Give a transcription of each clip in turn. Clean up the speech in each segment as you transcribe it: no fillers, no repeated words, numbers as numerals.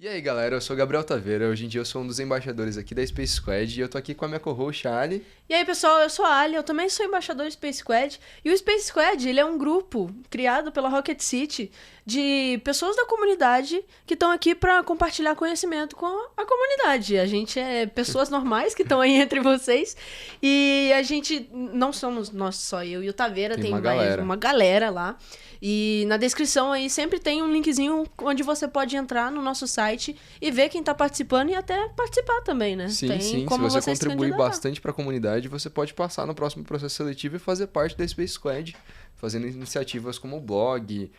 E aí, galera, eu sou o Gabriel Taveira. Hoje em dia eu sou um dos embaixadores aqui da Space Squad e eu tô aqui com a minha co-host, a Ali. E aí, pessoal, eu sou a Ali, eu também sou embaixador do Space Squad. E o Space Squad, ele é um grupo criado pela Rocket City de pessoas da comunidade que estão aqui para compartilhar conhecimento com a comunidade. A gente é pessoas normais que estão aí entre vocês. E a gente, não somos nós só, eu e o Taveira, tem uma galera lá. E na descrição aí sempre tem um linkzinho onde você pode entrar no nosso site e ver quem tá participando e até participar também, né? Sim, tem sim. como Se você contribuir candidatar bastante para a comunidade, você pode passar no próximo processo seletivo e fazer parte da Space Squad, fazendo iniciativas como blog,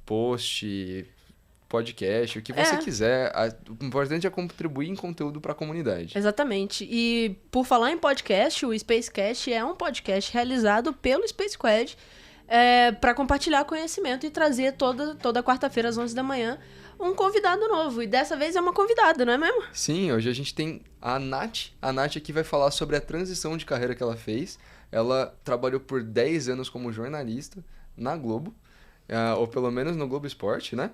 post, podcast, o que você quiser. O importante é contribuir em conteúdo para a comunidade. Exatamente. E por falar em podcast, o Spacecast é um podcast realizado pelo Space Squad para compartilhar conhecimento e trazer toda quarta-feira às 11 da manhã um convidado novo. E dessa vez é uma convidada, não é mesmo? Sim, hoje a gente tem a Nath. A Nath aqui vai falar sobre a transição de carreira que ela fez. Ela trabalhou por 10 anos como jornalista na Globo. Ou pelo menos no Globo Esporte, né?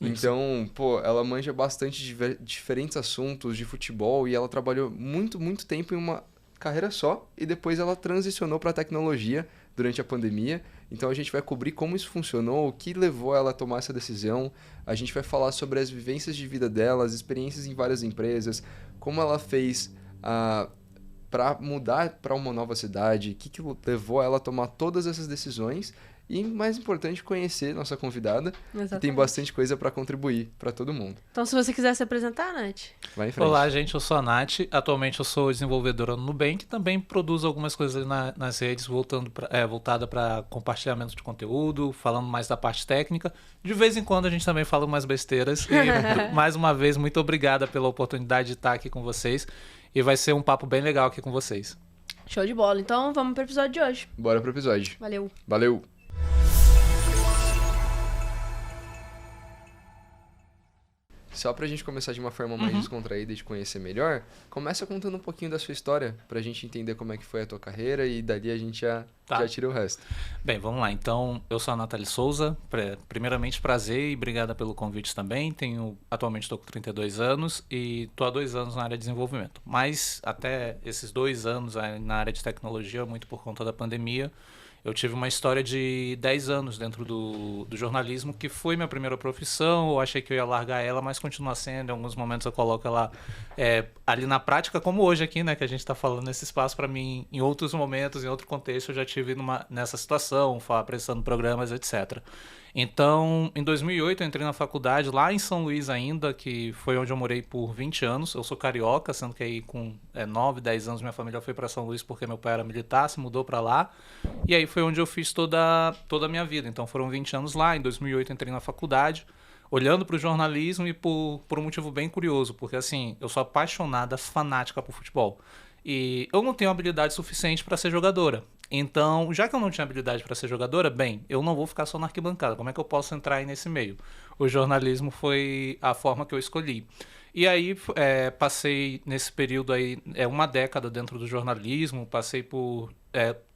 Então, ela manja bastante de diferentes assuntos de futebol e ela trabalhou muito, muito tempo em uma carreira só e depois ela transicionou para a tecnologia durante a pandemia. Então a gente vai cobrir como isso funcionou, o que levou ela a tomar essa decisão. A gente vai falar sobre as vivências de vida dela, as experiências em várias empresas, como ela fez para mudar para uma nova cidade, o que levou ela a tomar todas essas decisões. E, mais importante, conhecer nossa convidada, que tem bastante coisa para contribuir para todo mundo. Então, se você quiser se apresentar, Nath. Vai em frente. Olá, gente, eu sou a Nath. Atualmente eu sou desenvolvedora no Nubank, também produzo algumas coisas nas redes voltada para compartilhamento de conteúdo, falando mais da parte técnica. De vez em quando a gente também fala umas besteiras. E, mais uma vez, muito obrigada pela oportunidade de estar aqui com vocês. E vai ser um papo bem legal aqui com vocês. Show de bola. Então, vamos pro episódio de hoje. Bora pro episódio. Valeu. Valeu. Só pra gente começar de uma forma mais descontraída e de conhecer melhor, começa contando um pouquinho da sua história, pra gente entender como é que foi a tua carreira e dali a gente já tira o resto. Bem, vamos lá. Então, eu sou a Nathalie Souza. Primeiramente, prazer e obrigada pelo convite também. Atualmente estou com 32 anos e estou há 2 anos na área de desenvolvimento. Mas até esses 2 anos na área de tecnologia, muito por conta da pandemia, eu tive uma história de 10 anos dentro do jornalismo, que foi minha primeira profissão. Eu achei que eu ia largar ela, mas continua sendo. Em alguns momentos eu coloco ela ali na prática, como hoje aqui, né? Que a gente está falando nesse espaço. Para mim, em outros momentos, em outro contexto, eu já tive nessa situação, apresentando programas, etc. Então, em 2008, eu entrei na faculdade lá em São Luís ainda, que foi onde eu morei por 20 anos. Eu sou carioca, sendo que aí com 9, 10 anos minha família foi para São Luís porque meu pai era militar, se mudou para lá. E aí foi onde eu fiz toda a minha vida. Então foram 20 anos lá. Em 2008 eu entrei na faculdade, olhando para o jornalismo e por um motivo bem curioso, porque assim, eu sou apaixonada, fanática por futebol. E eu não tenho habilidade suficiente para ser jogadora. Então, já que eu não tinha habilidade para ser jogadora, bem, eu não vou ficar só na arquibancada. Como é que eu posso entrar aí nesse meio? O jornalismo foi a forma que eu escolhi. E aí, passei nesse período aí, uma década dentro do jornalismo, passei por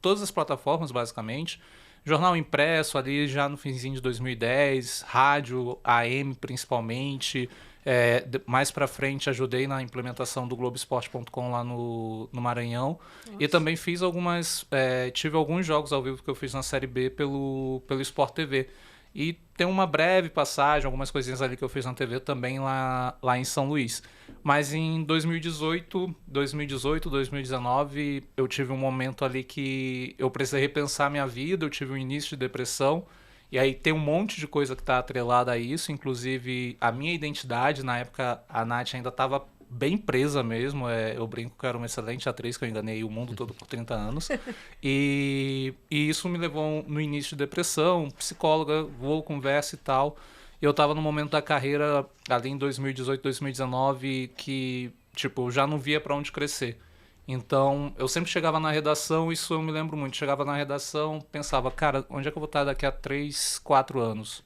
todas as plataformas, basicamente. Jornal impresso ali já no finzinho de 2010, rádio, AM principalmente. Mais pra frente ajudei na implementação do Globoesporte.com lá no Maranhão. Nossa. E também fiz tive alguns jogos ao vivo que eu fiz na Série B pelo Sport TV. E tem uma breve passagem, algumas coisinhas ali que eu fiz na TV também lá em São Luís. Mas em 2018, 2019, eu tive um momento ali que eu precisei repensar minha vida, eu tive um início de depressão. E aí tem um monte de coisa que está atrelada a isso, inclusive a minha identidade. Na época, a Nath ainda estava bem presa mesmo. Eu brinco que eu era uma excelente atriz, que eu enganei o mundo todo por 30 anos. E isso me levou no início de depressão, psicóloga, vou, conversa e tal. Eu estava no momento da carreira, ali em 2018, 2019, que eu já não via para onde crescer. Então, eu sempre chegava na redação, isso eu me lembro muito, chegava na redação, pensava, cara, onde é que eu vou estar daqui a 3, 4 anos?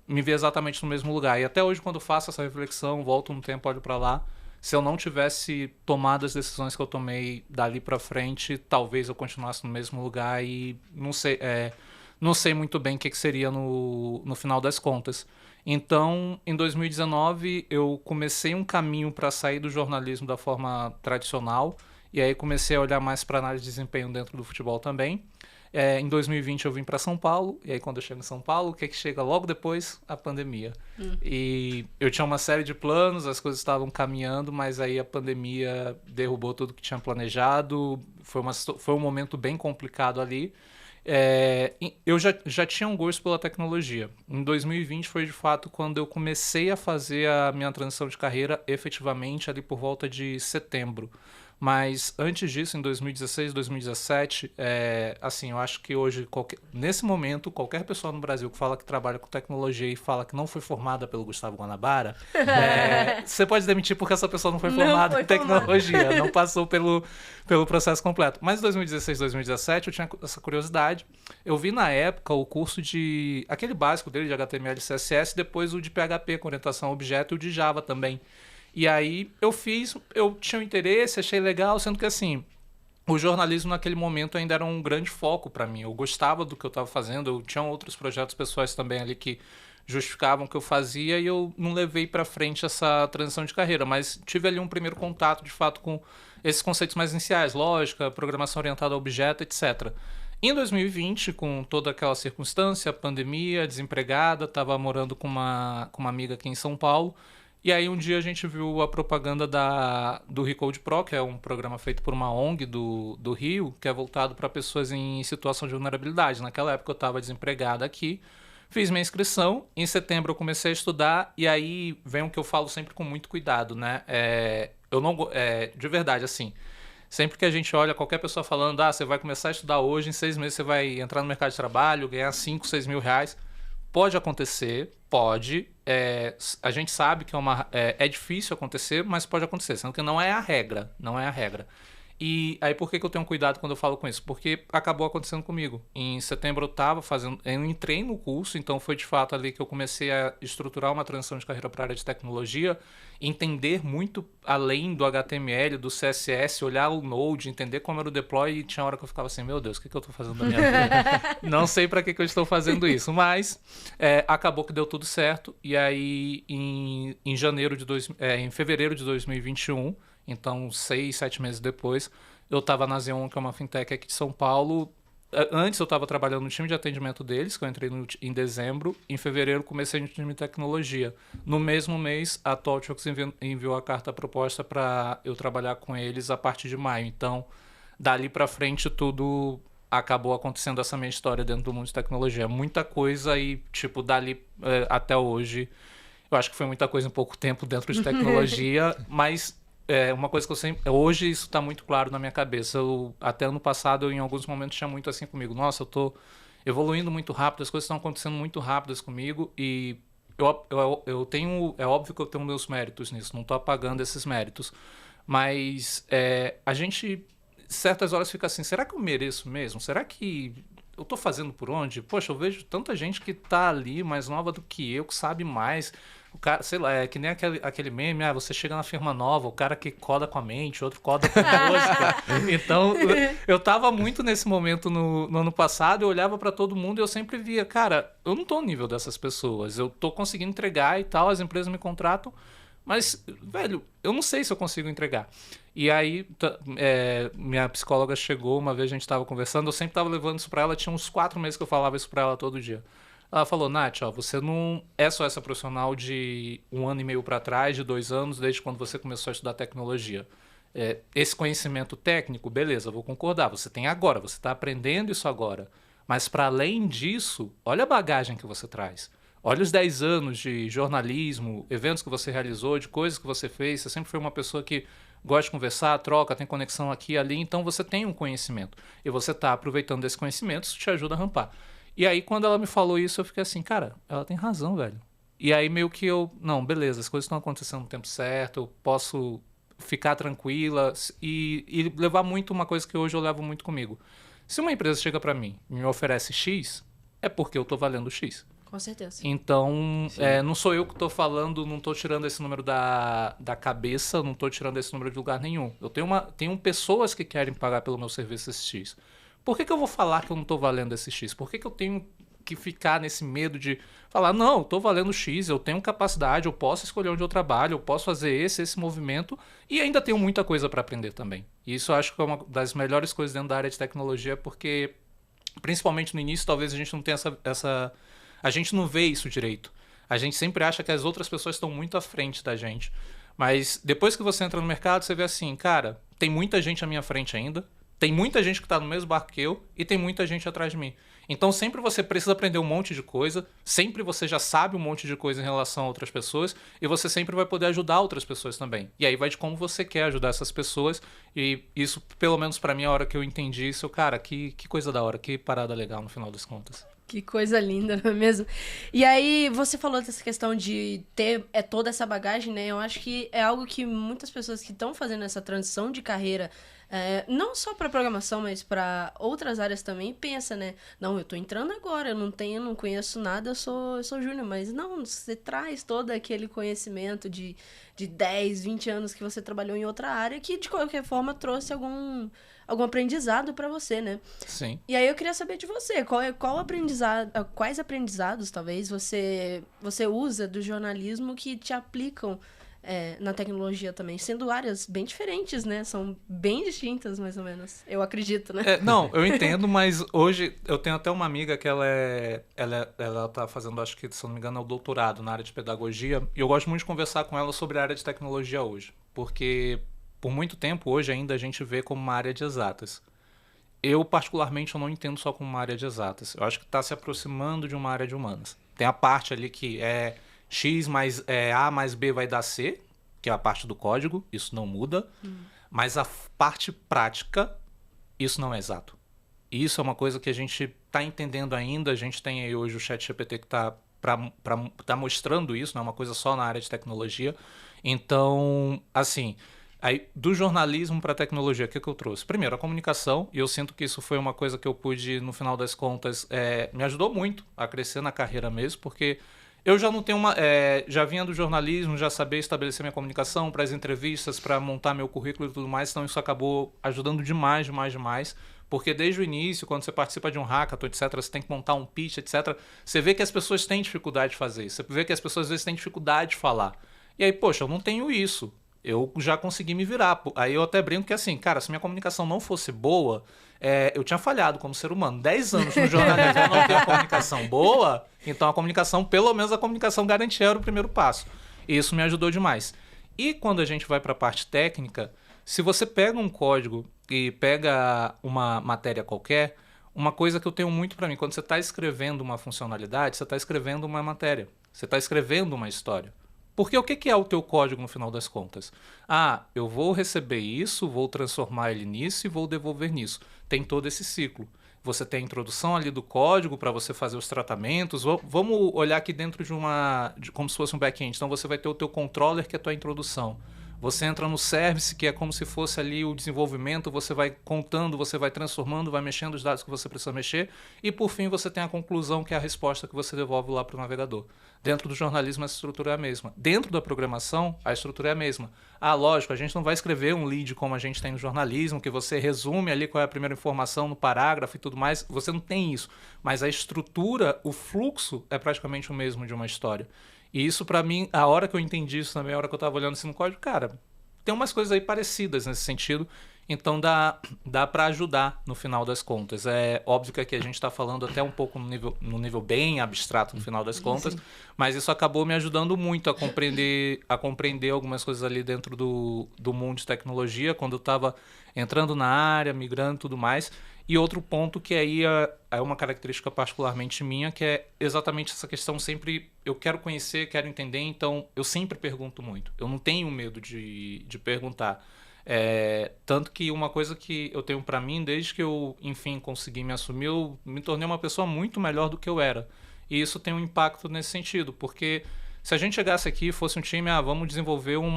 Me via exatamente no mesmo lugar. E até hoje, quando faço essa reflexão, volto no tempo, olho para lá, se eu não tivesse tomado as decisões que eu tomei dali para frente, talvez eu continuasse no mesmo lugar e não sei muito bem o que seria no final das contas. Então, em 2019, eu comecei um caminho para sair do jornalismo da forma tradicional, e aí comecei a olhar mais para análise de desempenho dentro do futebol também. Em 2020 eu vim para São Paulo, e aí quando eu chego em São Paulo, o que é que chega logo depois? A pandemia. E eu tinha uma série de planos, as coisas estavam caminhando, mas aí a pandemia derrubou tudo que tinha planejado, foi um momento bem complicado ali. Eu já tinha um gosto pela tecnologia. Em 2020 foi de fato quando eu comecei a fazer a minha transição de carreira efetivamente ali por volta de setembro. Mas antes disso, em 2016, 2017, assim, eu acho que hoje, nesse momento, qualquer pessoa no Brasil que fala que trabalha com tecnologia e fala que não foi formada pelo Gustavo Guanabara, você pode demitir porque essa pessoa não foi formada em tecnologia, não passou pelo processo completo. Mas em 2016, 2017, eu tinha essa curiosidade. Eu vi na época o curso aquele básico dele de HTML e CSS, depois o de PHP com orientação a objeto e o de Java também. E aí eu tinha um interesse, achei legal, sendo que assim, o jornalismo naquele momento ainda era um grande foco para mim. Eu gostava do que eu estava fazendo, eu tinha outros projetos pessoais também ali que justificavam o que eu fazia e eu não levei para frente essa transição de carreira, mas tive ali um primeiro contato, de fato, com esses conceitos mais iniciais, lógica, programação orientada a objeto, etc. Em 2020, com toda aquela circunstância, pandemia, desempregada, estava morando com uma amiga aqui em São Paulo. E aí um dia a gente viu a propaganda do Recode Pro, que é um programa feito por uma ONG do Rio, que é voltado para pessoas em situação de vulnerabilidade. Naquela época eu estava desempregado aqui, fiz minha inscrição, em setembro eu comecei a estudar, e aí vem o que eu falo sempre com muito cuidado, né? De verdade, assim, sempre que a gente olha qualquer pessoa falando, você vai começar a estudar hoje, em 6 meses você vai entrar no mercado de trabalho, ganhar 5, 6 mil reais. Pode acontecer, pode. A gente sabe que é difícil acontecer, mas pode acontecer, sendo que não é a regra, não é a regra. E aí por que eu tenho cuidado quando eu falo com isso? Porque acabou acontecendo comigo. Em setembro eu entrei no curso, então foi de fato ali que eu comecei a estruturar uma transição de carreira para a área de tecnologia, entender muito além do HTML, do CSS, olhar o Node, entender como era o deploy, e tinha hora que eu ficava assim, meu Deus, o que eu estou fazendo na minha vida? Não sei para que eu estou fazendo isso, mas acabou que deu tudo certo, e aí em fevereiro de 2021, então 6, 7 meses depois, eu estava na Xeon, que é uma fintech aqui de São Paulo. Antes eu estava trabalhando no time de atendimento deles, que eu entrei em dezembro. Em fevereiro comecei no time de tecnologia. No mesmo mês, a Talkworks enviou a carta proposta para eu trabalhar com eles a partir de maio. Então, dali para frente, tudo acabou acontecendo, essa minha história dentro do mundo de tecnologia. Muita coisa e, tipo, dali até hoje, eu acho que foi muita coisa em pouco tempo dentro de tecnologia, mas... uma coisa que eu sempre... Hoje isso está muito claro na minha cabeça. Até ano passado, eu, em alguns momentos, tinha muito assim comigo. Nossa, eu tô evoluindo muito rápido, as coisas estão acontecendo muito rápidas comigo e eu tenho... É óbvio que eu tenho meus méritos nisso, não estou apagando esses méritos. Mas a gente, certas horas, fica assim, será que eu mereço mesmo? Será que eu estou fazendo por onde? Poxa, eu vejo tanta gente que está ali, mais nova do que eu, que sabe mais... O cara, sei lá, é que nem aquele meme, você chega na firma nova, o cara que coda com a mente, outro coda com música. Então, eu tava muito nesse momento no ano passado, eu olhava pra todo mundo e eu sempre via, cara, eu não tô no nível dessas pessoas, eu tô conseguindo entregar e tal, as empresas me contratam, mas, velho, eu não sei se eu consigo entregar. E aí, minha psicóloga chegou, uma vez a gente tava conversando, eu sempre tava levando isso pra ela, tinha uns 4 meses que eu falava isso pra ela todo dia. Ela falou, Nath, você não é só essa profissional de 1 ano e meio para trás, de 2 anos, desde quando você começou a estudar tecnologia. Esse conhecimento técnico, beleza, vou concordar, você tem agora, você está aprendendo isso agora. Mas para além disso, olha a bagagem que você traz. Olha os 10 anos de jornalismo, eventos que você realizou, de coisas que você fez. Você sempre foi uma pessoa que gosta de conversar, troca, tem conexão aqui e ali, então você tem um conhecimento. E você está aproveitando desse conhecimento, isso te ajuda a rampar. E aí, quando ela me falou isso, eu fiquei assim, cara, ela tem razão, velho. E aí, meio que não, beleza, as coisas estão acontecendo no tempo certo, eu posso ficar tranquila e levar muito uma coisa que hoje eu levo muito comigo. Se uma empresa chega pra mim e me oferece X, é porque eu tô valendo X. Com certeza. Então, não sou eu que tô falando, não tô tirando esse número da cabeça, não tô tirando esse número de lugar nenhum. Eu tenho pessoas que querem pagar pelo meu serviço esse X. Por que eu vou falar que eu não estou valendo esse X? Por que eu tenho que ficar nesse medo de falar, não, eu tô valendo X, eu tenho capacidade, eu posso escolher onde eu trabalho, eu posso fazer esse movimento e ainda tenho muita coisa para aprender também. E isso eu acho que é uma das melhores coisas dentro da área de tecnologia, porque principalmente no início talvez a gente não tenha a gente não vê isso direito. A gente sempre acha que as outras pessoas estão muito à frente da gente. Mas depois que você entra no mercado, você vê assim, cara, tem muita gente à minha frente ainda, tem muita gente que está no mesmo barco que eu e tem muita gente atrás de mim. Então sempre você precisa aprender um monte de coisa, sempre você já sabe um monte de coisa em relação a outras pessoas e você sempre vai poder ajudar outras pessoas também. E aí vai de como você quer ajudar essas pessoas e isso, pelo menos pra mim, a hora que eu entendi isso, cara, que coisa da hora, que parada legal no final das contas. Que coisa linda, não é mesmo? E aí, você falou dessa questão de ter toda essa bagagem, né? Eu acho que é algo que muitas pessoas que estão fazendo essa transição de carreira, não só para programação, mas para outras áreas também, pensa, né? Não, eu tô entrando agora, eu não conheço nada, eu sou júnior, mas não, você traz todo aquele conhecimento de 10, 20 anos que você trabalhou em outra área, que de qualquer forma trouxe algum aprendizado para você, né? Sim. E aí eu queria saber de você, quais aprendizados, talvez, você usa do jornalismo que te aplicam na tecnologia também, sendo áreas bem diferentes, né? São bem distintas, mais ou menos. Eu acredito, né? Não, eu entendo, mas hoje eu tenho até uma amiga que ela tá fazendo, acho que, se eu não me engano, é o doutorado na área de pedagogia, e eu gosto muito de conversar com ela sobre a área de tecnologia hoje, porque por muito tempo, hoje ainda, a gente vê como uma área de exatas. Eu, particularmente, eu não entendo só como uma área de exatas. Eu acho que está se aproximando de uma área de humanas. Tem a parte ali que é X mais A mais B vai dar C, que é a parte do código, isso não muda. Mas a parte prática, isso não é exato. E isso é uma coisa que a gente está entendendo ainda. A gente tem aí hoje o ChatGPT que está mostrando isso, não é uma coisa só na área de tecnologia. Então, assim, aí, do jornalismo para a tecnologia, o que eu trouxe? Primeiro, a comunicação, e eu sinto que isso foi uma coisa que eu pude, no final das contas, me ajudou muito a crescer na carreira mesmo, porque eu já não tenho já vinha do jornalismo, já sabia estabelecer minha comunicação para as entrevistas, para montar meu currículo e tudo mais, então isso acabou ajudando demais, porque desde o início, quando você participa de um hackathon, etc., você tem que montar um pitch, etc., você vê que as pessoas têm dificuldade de fazer isso, você vê que as pessoas às vezes têm dificuldade de falar. E aí, poxa, eu não tenho isso. Eu já consegui me virar. Aí eu até brinco que assim, cara, se minha comunicação não fosse boa, eu tinha falhado como ser humano. 10 anos no jornalismo eu não tenho uma comunicação boa, então pelo menos a comunicação garantia era o primeiro passo. E isso me ajudou demais. E quando a gente vai para a parte técnica, se você pega um código e pega uma matéria qualquer, uma coisa que eu tenho muito para mim, quando você está escrevendo uma funcionalidade, você está escrevendo uma matéria, você está escrevendo uma história. Porque o que é o teu código no final das contas? Eu vou receber isso, vou transformar ele nisso e vou devolver nisso. Tem todo esse ciclo. Você tem a introdução ali do código para você fazer os tratamentos. Vamos olhar aqui dentro como se fosse um back-end. Então você vai ter o teu controller, que é a tua introdução. Você entra no service, que é como se fosse ali o desenvolvimento, você vai contando, você vai transformando, vai mexendo os dados que você precisa mexer, e por fim você tem a conclusão, que é a resposta que você devolve lá para o navegador. Dentro do jornalismo, a estrutura é a mesma. Dentro da programação, a estrutura é a mesma. Lógico, a gente não vai escrever um lead como a gente tem no jornalismo, que você resume ali qual é a primeira informação no parágrafo e tudo mais. Você não tem isso. Mas a estrutura, o fluxo é praticamente o mesmo de uma história. E isso, pra mim, a hora que eu entendi isso também, a hora que eu tava olhando assim no código, cara, tem umas coisas aí parecidas nesse sentido, então dá para ajudar no final das contas. É óbvio que aqui a gente está falando até um pouco no nível bem abstrato no final das contas, sim, mas isso acabou me ajudando muito a compreender algumas coisas ali dentro do mundo de tecnologia, quando eu estava entrando na área, migrando e tudo mais. E outro ponto que aí é uma característica particularmente minha, que é exatamente essa questão sempre, eu quero conhecer, quero entender, então eu sempre pergunto muito. Eu não tenho medo de perguntar. Tanto que uma coisa que eu tenho pra mim, desde que eu, enfim, consegui me assumir, eu me tornei uma pessoa muito melhor do que eu era. E isso tem um impacto nesse sentido, porque se a gente chegasse aqui e fosse um time, vamos desenvolver um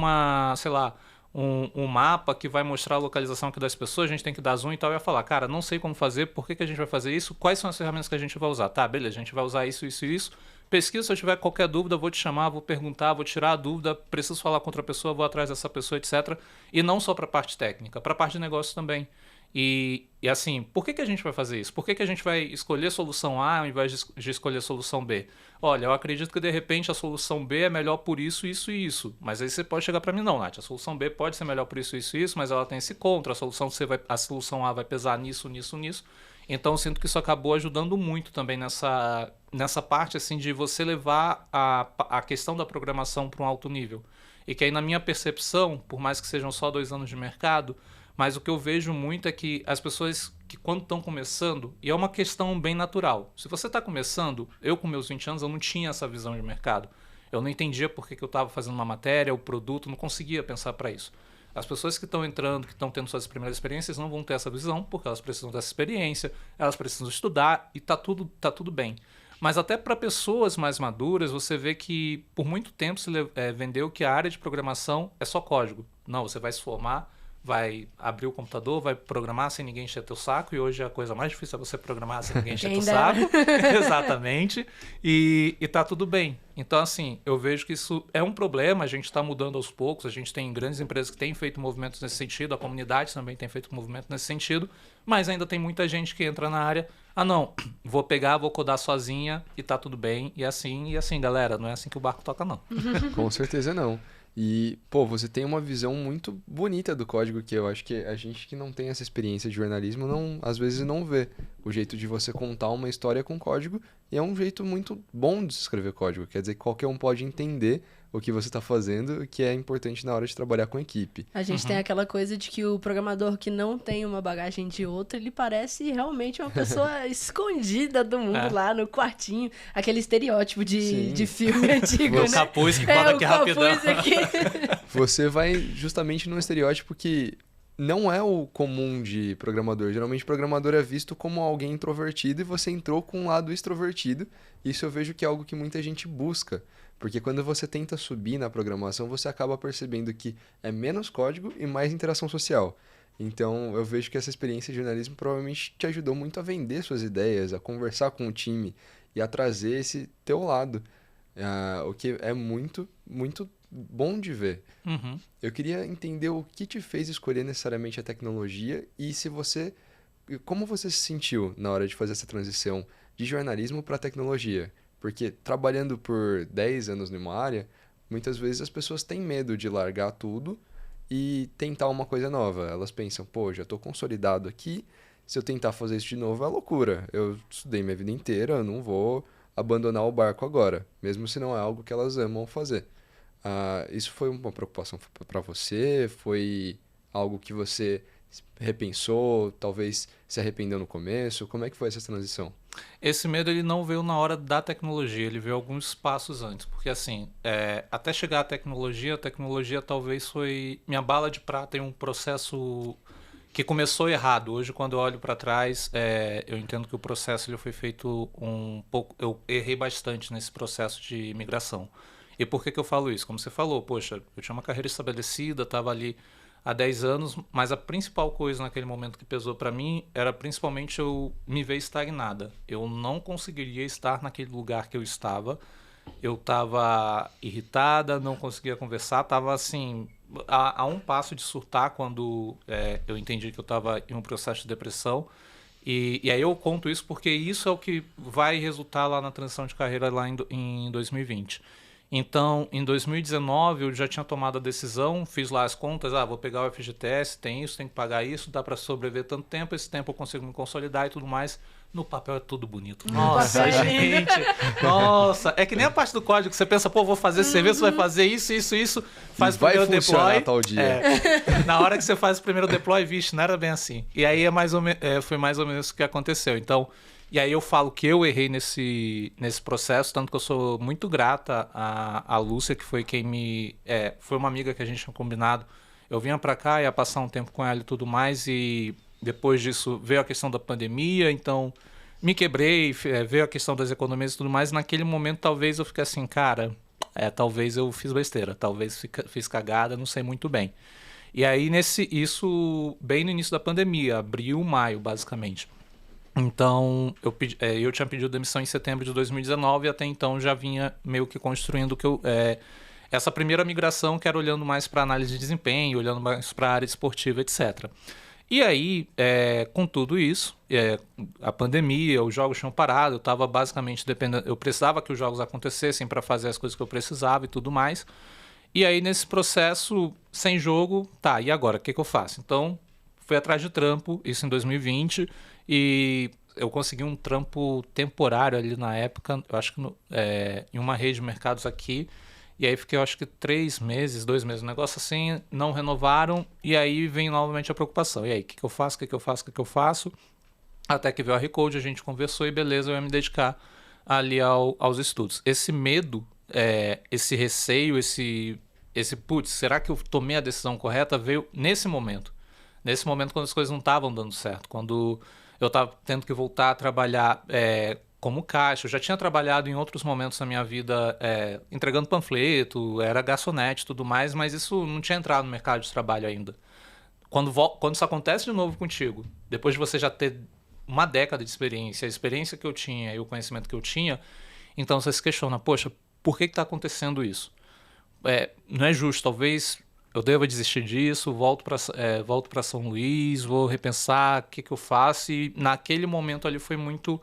mapa que vai mostrar a localização aqui das pessoas, a gente tem que dar zoom e tal, eu ia falar, cara, não sei como fazer, por que a gente vai fazer isso, quais são as ferramentas que a gente vai usar? Tá, beleza, a gente vai usar isso, isso e isso. Pesquisa, se eu tiver qualquer dúvida, vou te chamar, vou perguntar, vou tirar a dúvida, preciso falar com outra pessoa, vou atrás dessa pessoa, etc. E não só para a parte técnica, para a parte de negócio também. E assim, por que a gente vai fazer isso? Por que a gente vai escolher solução A ao invés de escolher solução B? Olha, eu acredito que de repente a solução B é melhor por isso, isso e isso. Mas aí você pode chegar para mim, não, Nath, a solução B pode ser melhor por isso, isso e isso, mas ela tem esse contra, a solução A vai pesar nisso, nisso, nisso. Então eu sinto que isso acabou ajudando muito também nessa parte assim, de você levar a questão da programação para um alto nível. E que aí na minha percepção, por mais que sejam só 2 anos de mercado, mas o que eu vejo muito é que as pessoas que quando estão começando, e é uma questão bem natural, se você está começando, eu com meus 20 anos eu não tinha essa visão de mercado. Eu não entendia por que eu estava fazendo uma matéria, o produto, não conseguia pensar para isso. As pessoas que estão entrando, que estão tendo suas primeiras experiências, não vão ter essa visão, porque elas precisam dessa experiência, elas precisam estudar e tá tudo bem. Mas até para pessoas mais maduras, você vê que por muito tempo se vendeu que a área de programação é só código. Não, você vai se formar, vai abrir o computador, vai programar sem ninguém encher teu saco, e hoje a coisa mais difícil é você programar sem ninguém encher teu saco. Exatamente. E tá tudo bem. Então, assim, eu vejo que isso é um problema, a gente está mudando aos poucos, a gente tem grandes empresas que têm feito movimentos nesse sentido, a comunidade também tem feito movimento nesse sentido, mas ainda tem muita gente que entra na área, não, vou codar sozinha e tá tudo bem, e assim, galera, não é assim que o barco toca, não. Com certeza não. E, você tem uma visão muito bonita do código que eu acho que a gente que não tem essa experiência de jornalismo, às vezes não vê o jeito de você contar uma história com código, e é um jeito muito bom de se escrever código. Quer dizer que qualquer um pode entender o que você está fazendo, que é importante na hora de trabalhar com equipe. A gente tem aquela coisa de que o programador que não tem uma bagagem de outro, ele parece realmente uma pessoa escondida do mundo lá no quartinho. Aquele estereótipo de filme antigo, né? O capuz que conta aqui rapidão. Aqui. Você vai justamente num estereótipo que não é o comum de programador. Geralmente, programador é visto como alguém introvertido e você entrou com um lado extrovertido. Isso eu vejo que é algo que muita gente busca. Porque quando você tenta subir na programação, você acaba percebendo que é menos código e mais interação social. Então, eu vejo que essa experiência de jornalismo provavelmente te ajudou muito a vender suas ideias, a conversar com o time e a trazer esse teu lado. O que é muito, muito bom de ver. Uhum. Eu queria entender o que te fez escolher necessariamente a tecnologia e como você se sentiu na hora de fazer essa transição de jornalismo para tecnologia. Porque trabalhando por 10 anos numa área, muitas vezes as pessoas têm medo de largar tudo e tentar uma coisa nova. Elas pensam, já estou consolidado aqui, se eu tentar fazer isso de novo é loucura. Eu estudei minha vida inteira, eu não vou abandonar o barco agora, mesmo se não é algo que elas amam fazer. Isso foi uma preocupação para você? Foi algo que você repensou, talvez se arrependeu no começo? Como é que foi essa transição? Esse medo ele não veio na hora da tecnologia, ele veio alguns passos antes, porque assim, até chegar à tecnologia, a tecnologia talvez foi minha bala de prata em um processo que começou errado. Hoje, quando eu olho para trás, eu entendo que o processo ele foi feito um pouco, eu errei bastante nesse processo de migração. E por que eu falo isso? Como você falou, poxa, eu tinha uma carreira estabelecida, estava ali há 10 anos, mas a principal coisa naquele momento que pesou para mim era principalmente eu me ver estagnada. Eu não conseguiria estar naquele lugar que eu estava. Eu estava irritada, não conseguia conversar, estava assim, a um passo de surtar quando eu entendi que eu estava em um processo de depressão. E aí eu conto isso porque isso é o que vai resultar lá na transição de carreira lá em 2020. Então, em 2019, eu já tinha tomado a decisão, fiz lá as contas, vou pegar o FGTS, tem isso, tem que pagar isso, dá para sobreviver tanto tempo, esse tempo eu consigo me consolidar e tudo mais. No papel é tudo bonito. Nossa, gente! Nossa, é que nem a parte do código que você pensa, vou fazer esse serviço, vai fazer isso, faz o primeiro deploy. Tal dia. Na hora que você faz o primeiro deploy, vixe, não era bem assim. E aí foi mais ou menos o que aconteceu. Então, e aí eu falo que eu errei nesse processo, tanto que eu sou muito grata à Lúcia, que foi quem foi uma amiga que a gente tinha combinado. Eu vinha para cá, ia passar um tempo com ela e tudo mais, e depois disso veio a questão da pandemia, então me quebrei, veio a questão das economias e tudo mais. Naquele momento talvez eu fiquei assim, cara, talvez eu fiz besteira, talvez fiz cagada, não sei muito bem. E aí isso bem no início da pandemia, abril, maio basicamente. Então, eu tinha pedido demissão em setembro de 2019 e até então já vinha meio que construindo essa primeira migração, que era olhando mais para análise de desempenho, olhando mais para a área esportiva, etc. E aí, com tudo isso, a pandemia, os jogos tinham parado, eu estava basicamente dependendo, eu precisava que os jogos acontecessem para fazer as coisas que eu precisava e tudo mais. E aí, nesse processo, sem jogo, tá, e agora? O que eu faço? Então, fui atrás de trampo, isso em 2020, e eu consegui um trampo temporário ali na época, eu acho que em uma rede de mercados aqui, e aí fiquei, eu acho que 3 meses, 2 meses, um negócio assim, não renovaram, e aí vem novamente a preocupação. E aí, o que eu faço, o que eu faço? Até que veio a Recode, a gente conversou e beleza, eu ia me dedicar ali aos estudos. Esse medo, esse receio, esse putz, será que eu tomei a decisão correta? Veio nesse momento. Nesse momento quando as coisas não estavam dando certo, quando eu estava tendo que voltar a trabalhar como caixa. Eu já tinha trabalhado em outros momentos da minha vida entregando panfleto, era garçonete e tudo mais, mas isso não tinha entrado no mercado de trabalho ainda. Quando isso acontece de novo contigo, depois de você já ter uma década de experiência, a experiência que eu tinha e o conhecimento que eu tinha, então você se questiona, poxa, por que está acontecendo isso? Não é justo, talvez eu deva desistir disso, volto para São Luís, vou repensar o que eu faço, e naquele momento ali foi muito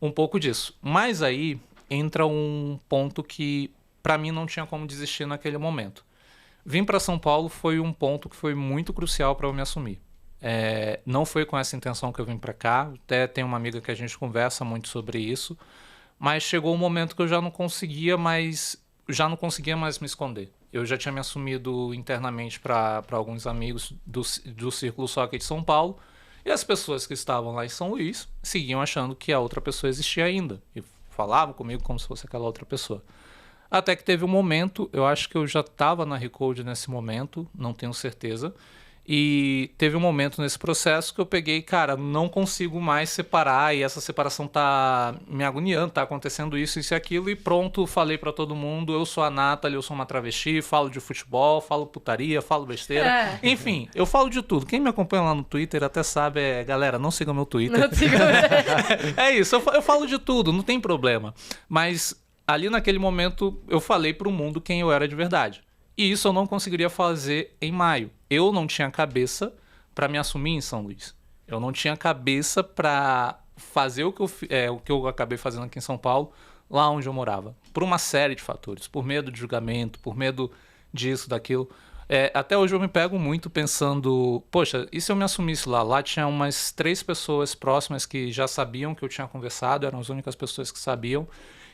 um pouco disso. Mas aí entra um ponto que para mim não tinha como desistir naquele momento. Vim para São Paulo foi um ponto que foi muito crucial para eu me assumir. Não foi com essa intenção que eu vim para cá, até tem uma amiga que a gente conversa muito sobre isso, mas chegou um momento que eu já não conseguia mais me esconder. Eu já tinha me assumido internamente para alguns amigos do Círculo Soccer de São Paulo, e as pessoas que estavam lá em São Luís seguiam achando que a outra pessoa existia ainda, e falavam comigo como se fosse aquela outra pessoa. Até que teve um momento, eu acho que eu já estava na Recode nesse momento, não tenho certeza, e teve um momento nesse processo que eu peguei, cara, não consigo mais separar, e essa separação tá me agoniando, tá acontecendo isso e aquilo, e pronto, falei pra todo mundo, eu sou a Nathalie, eu sou uma travesti, falo de futebol, falo putaria, falo besteira, enfim, eu falo de tudo. Quem me acompanha lá no Twitter até sabe, galera, não sigam meu Twitter. Não sigam. É isso, eu falo de tudo, não tem problema, mas ali naquele momento eu falei pro mundo quem eu era de verdade. E isso eu não conseguiria fazer em maio. Eu não tinha cabeça para me assumir em São Luís. Eu não tinha cabeça para fazer o que eu acabei fazendo aqui em São Paulo, lá onde eu morava. Por uma série de fatores. Por medo de julgamento, por medo disso, daquilo. Até hoje eu me pego muito pensando, poxa, e se eu me assumisse lá? Lá tinha umas 3 pessoas próximas que já sabiam que eu tinha conversado, eram as únicas pessoas que sabiam.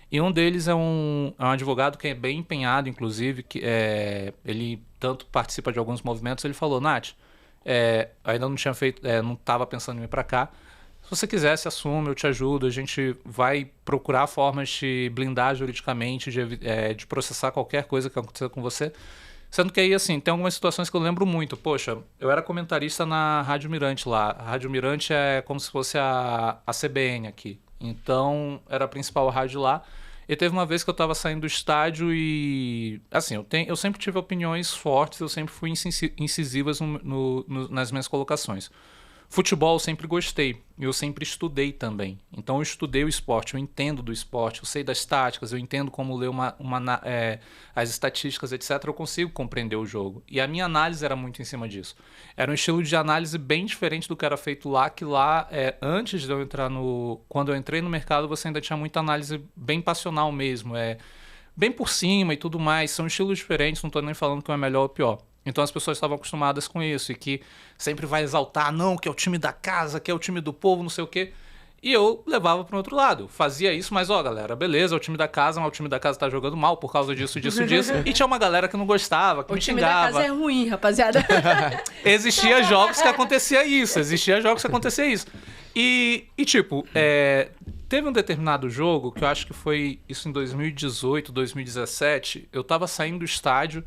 E um deles é um advogado que é bem empenhado, inclusive, que ele tanto participa de alguns movimentos. Ele falou, Nath, ainda não tinha feito, não estava pensando em ir para cá. Se você quiser, se assume, eu te ajudo. A gente vai procurar formas de blindar juridicamente, de processar qualquer coisa que aconteça com você. Sendo que aí, assim, tem algumas situações que eu lembro muito. Poxa, eu era comentarista na Rádio Mirante lá. A Rádio Mirante é como se fosse a CBN aqui. Então, era a principal rádio lá. E teve uma vez que eu estava saindo do estádio e... Assim, eu sempre tive opiniões fortes, eu sempre fui incisivas nas minhas colocações. Futebol eu sempre gostei, e eu sempre estudei também. Então eu estudei o esporte, eu entendo do esporte, eu sei das táticas, eu entendo como ler as estatísticas, etc. Eu consigo compreender o jogo. E a minha análise era muito em cima disso. Era um estilo de análise bem diferente do que era feito lá, que lá, antes de eu entrar quando eu entrei no mercado, você ainda tinha muita análise bem passional mesmo, bem por cima e tudo mais. São estilos diferentes, não estou nem falando que um é melhor ou pior. Então as pessoas estavam acostumadas com isso, e que sempre vai exaltar, não, que é o time da casa, que é o time do povo, não sei o quê. E eu levava para o outro lado. Fazia isso, mas galera, beleza, é o time da casa, mas o time da casa tá jogando mal por causa disso. E tinha uma galera que não gostava, que me xingava. O time da casa é ruim, rapaziada. Existia jogos que acontecia isso. E tipo, teve um determinado jogo, que eu acho que foi isso em 2018, 2017, eu tava saindo do estádio.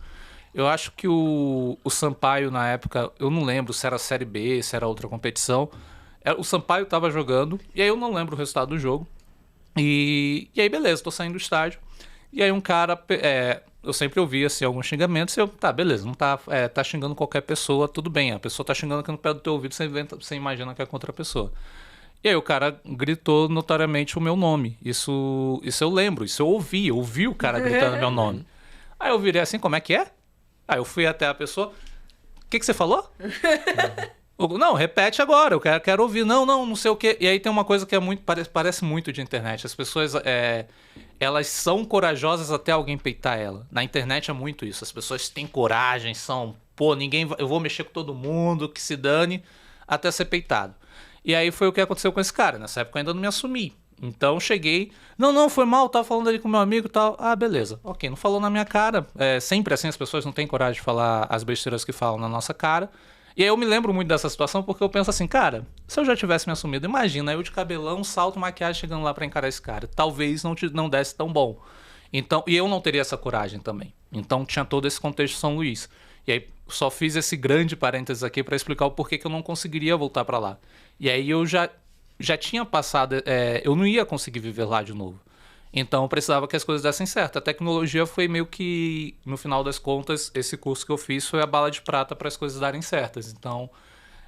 Eu acho que o Sampaio, na época, eu não lembro se era a Série B, se era outra competição. O Sampaio estava jogando, e aí eu não lembro o resultado do jogo. E aí, beleza, tô saindo do estádio. E aí um cara, eu sempre ouvia assim, alguns xingamentos, e eu, tá, beleza, não tá xingando qualquer pessoa, tudo bem. A pessoa tá xingando aqui no pé do teu ouvido, você imagina que é contra a pessoa. E aí o cara gritou notoriamente o meu nome. Isso eu lembro, isso eu ouvi o cara gritando meu nome. Aí eu virei assim, como é que é? Aí eu fui até a pessoa, o que você falou? Não, repete agora, eu quero ouvir. Não sei o quê. E aí tem uma coisa que é muito, parece muito de internet. As pessoas, elas são corajosas até alguém peitar ela. Na internet é muito isso. As pessoas têm coragem, eu vou mexer com todo mundo, que se dane, até ser peitado. E aí foi o que aconteceu com esse cara. Nessa época eu ainda não me assumi. Então cheguei, não, foi mal, tava falando ali com meu amigo e tal. Ah, beleza. Ok, não falou na minha cara. Sempre assim, as pessoas não têm coragem de falar as besteiras que falam na nossa cara. E aí eu me lembro muito dessa situação porque eu penso assim, cara, se eu já tivesse me assumido, imagina, eu de cabelão, salto, maquiagem, chegando lá pra encarar esse cara. Talvez não desse tão bom. Então, e eu não teria essa coragem também. Então tinha todo esse contexto de São Luís. E aí só fiz esse grande parênteses aqui pra explicar o porquê que eu não conseguiria voltar pra lá. E aí eu já tinha passado, eu não ia conseguir viver lá de novo. Então eu precisava que as coisas dessem certo. A tecnologia foi meio que, no final das contas, esse curso que eu fiz foi a bala de prata para as coisas darem certas. Então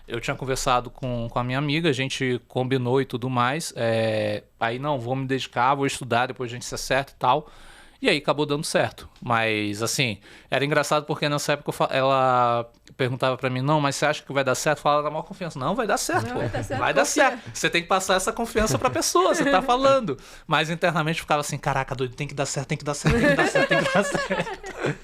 eu tinha conversado com a minha amiga, a gente combinou e tudo mais. Aí não, vou me dedicar, vou estudar, depois a gente se acerta e tal. E aí acabou dando certo. Mas, assim, era engraçado porque nessa época ela perguntava pra mim, não, mas você acha que vai dar certo? Falava na maior confiança. Não, vai dar certo, Não, pô. vai dar certo. Você tem que passar essa confiança pra pessoa, você tá falando. Mas internamente ficava assim, caraca, doido, tem que dar certo, tem que dar certo, tem que dar certo, tem que dar certo.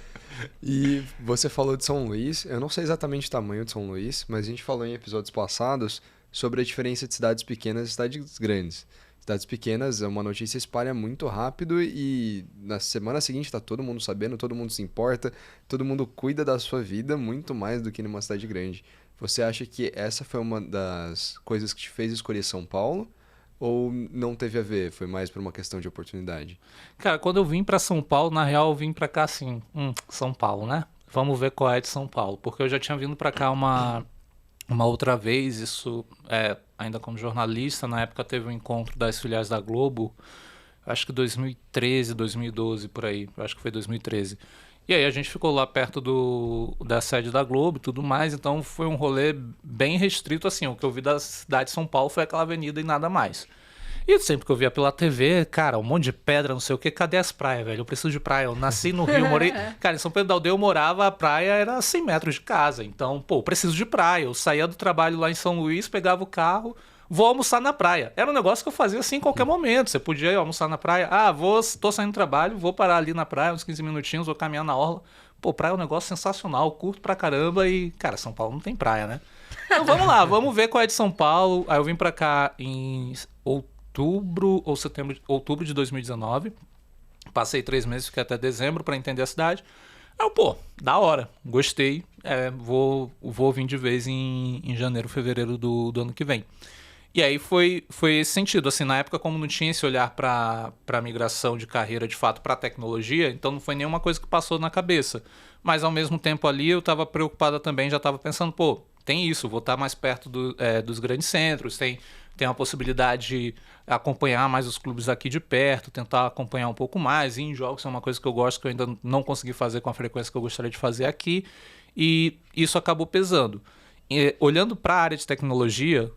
E você falou de São Luís, eu não sei exatamente o tamanho de São Luís, mas a gente falou em episódios passados sobre a diferença de cidades pequenas e cidades grandes. Cidades pequenas, uma notícia espalha muito rápido e na semana seguinte tá todo mundo sabendo, todo mundo se importa, todo mundo cuida da sua vida muito mais do que numa cidade grande. Você acha que essa foi uma das coisas que te fez escolher São Paulo? Ou não teve a ver? Foi mais por uma questão de oportunidade? Cara, quando eu vim pra São Paulo, na real eu vim pra cá assim, São Paulo, né? Vamos ver qual é de São Paulo. Porque eu já tinha vindo pra cá uma outra vez, isso ainda como jornalista, na época teve um encontro das filiais da Globo, acho que 2013, 2012, por aí, acho que foi 2013. E aí a gente ficou lá perto da sede da Globo e tudo mais, então foi um rolê bem restrito, assim, o que eu vi da cidade de São Paulo foi aquela avenida e nada mais. E sempre que eu via pela TV, cara, um monte de pedra, não sei o que, cadê as praias, velho? Eu preciso de praia, eu nasci no Rio, morei... Cara, em São Pedro da Aldeia eu morava, a praia era 100 metros de casa, então, pô, preciso de praia. Eu saía do trabalho lá em São Luís, pegava o carro, vou almoçar na praia. Era um negócio que eu fazia assim em qualquer momento, você podia ir almoçar na praia, tô saindo do trabalho, vou parar ali na praia, uns 15 minutinhos, vou caminhar na orla. Pô, praia é um negócio sensacional, curto pra caramba e, cara, São Paulo não tem praia, né? Então vamos lá, vamos ver qual é de São Paulo. Aí eu vim pra cá em outubro de 2019. Passei 3 meses, fiquei até dezembro para entender a cidade. Aí eu, da hora, gostei. Vou vir de vez em janeiro, fevereiro do ano que vem. E aí foi esse sentido. Assim, na época, como não tinha esse olhar para migração de carreira, de fato, para tecnologia, então não foi nenhuma coisa que passou na cabeça. Mas ao mesmo tempo ali eu estava preocupada também, já estava pensando, tem isso, vou estar mais perto dos grandes centros, tem a possibilidade de acompanhar mais os clubes aqui de perto, tentar acompanhar um pouco mais, ir em jogos é uma coisa que eu gosto, que eu ainda não consegui fazer com a frequência que eu gostaria de fazer aqui, e isso acabou pesando. Olhando para a área de tecnologia,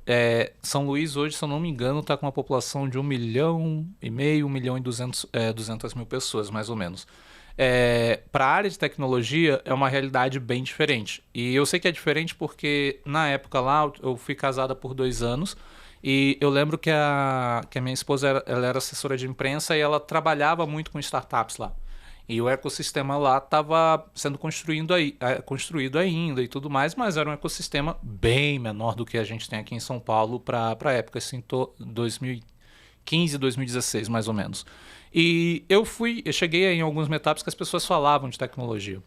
São Luís hoje, se eu não me engano, está com uma população de 1,5 milhão, 1 milhão e 200 mil pessoas, mais ou menos. Para a área de tecnologia é uma realidade bem diferente. E eu sei que é diferente porque na época lá eu fui casada por 2 anos e eu lembro que a minha esposa ela era assessora de imprensa e ela trabalhava muito com startups lá. E o ecossistema lá estava sendo construído ainda e tudo mais, mas era um ecossistema bem menor do que a gente tem aqui em São Paulo para a época, assim, 2015, 2016, mais ou menos. E eu cheguei em alguns meetups que as pessoas falavam de tecnologia.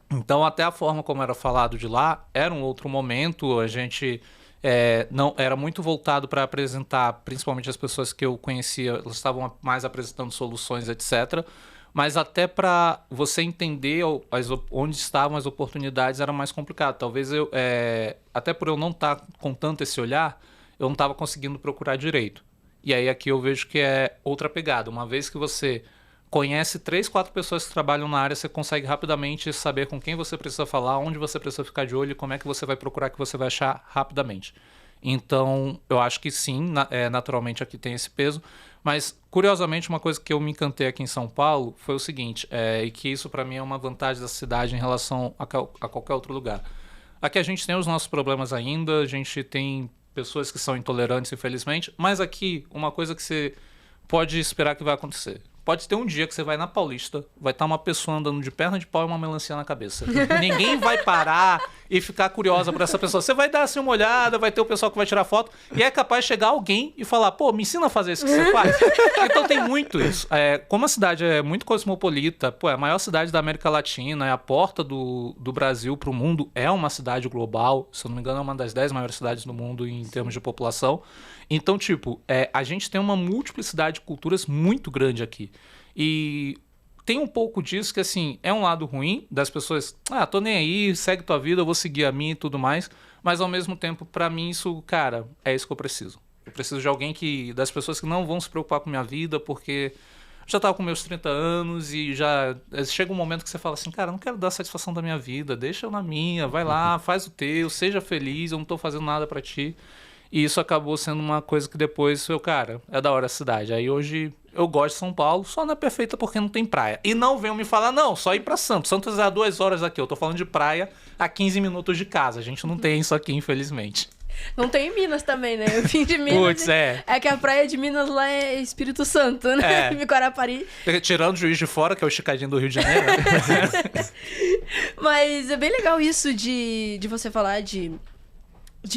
Então, até a forma como era falado de lá era um outro momento. A gente não era muito voltado para apresentar, principalmente as pessoas que eu conhecia, elas estavam mais apresentando soluções, etc. Mas até para você entender onde estavam as oportunidades era mais complicado. Talvez até por eu não estar com tanto esse olhar, eu não estava conseguindo procurar direito. E aí aqui eu vejo que é outra pegada. Uma vez que você conhece 3, 4 pessoas que trabalham na área, você consegue rapidamente saber com quem você precisa falar, onde você precisa ficar de olho e como é que você vai procurar, que você vai achar rapidamente. Então, eu acho que sim, naturalmente aqui tem esse peso. Mas, curiosamente, uma coisa que eu me encantei aqui em São Paulo foi o seguinte, e que isso para mim é uma vantagem da cidade em relação a qualquer outro lugar. Aqui a gente tem os nossos problemas ainda, a gente tem pessoas que são intolerantes, infelizmente, mas aqui, uma coisa que você pode esperar que vai acontecer. Pode ter um dia que você vai na Paulista, vai estar uma pessoa andando de perna de pau e uma melancia na cabeça. Ninguém vai parar e ficar curiosa por essa pessoa. Você vai dar assim uma olhada, vai ter o pessoal que vai tirar foto, e é capaz de chegar alguém e falar, pô, me ensina a fazer isso que você faz. Então tem muito isso. Como a cidade é muito cosmopolita, pô, é a maior cidade da América Latina, é a porta do Brasil para o mundo, é uma cidade global, se eu não me engano é uma das 10 maiores cidades do mundo em termos de população. Então, tipo, a gente tem uma multiplicidade de culturas muito grande aqui. E tem um pouco disso que, assim, é um lado ruim das pessoas, tô nem aí, segue tua vida, eu vou seguir a minha e tudo mais. Mas, ao mesmo tempo, pra mim, isso, cara, é isso que eu preciso. Eu preciso de alguém das pessoas que não vão se preocupar com a minha vida, porque já tava com meus 30 anos e já chega um momento que você fala assim, cara, eu não quero dar satisfação da minha vida, deixa eu na minha, vai lá, faz o teu, seja feliz, eu não tô fazendo nada pra ti. E isso acabou sendo uma coisa que depois cara, é da hora a cidade. Aí hoje eu gosto de São Paulo, só não é perfeita porque não tem praia. E não venham me falar, não, só ir pra Santos. Santos é a 2 horas daqui. Eu tô falando de praia a 15 minutos de casa. A gente não tem isso aqui, infelizmente. Não tem em Minas também, né? Eu vim de Minas. Puts, é que a praia de Minas lá é Espírito Santo, né? Guarapari. Tirando o Juiz de Fora, que é o esticadinho do Rio de Janeiro. Mas é bem legal isso de você falar de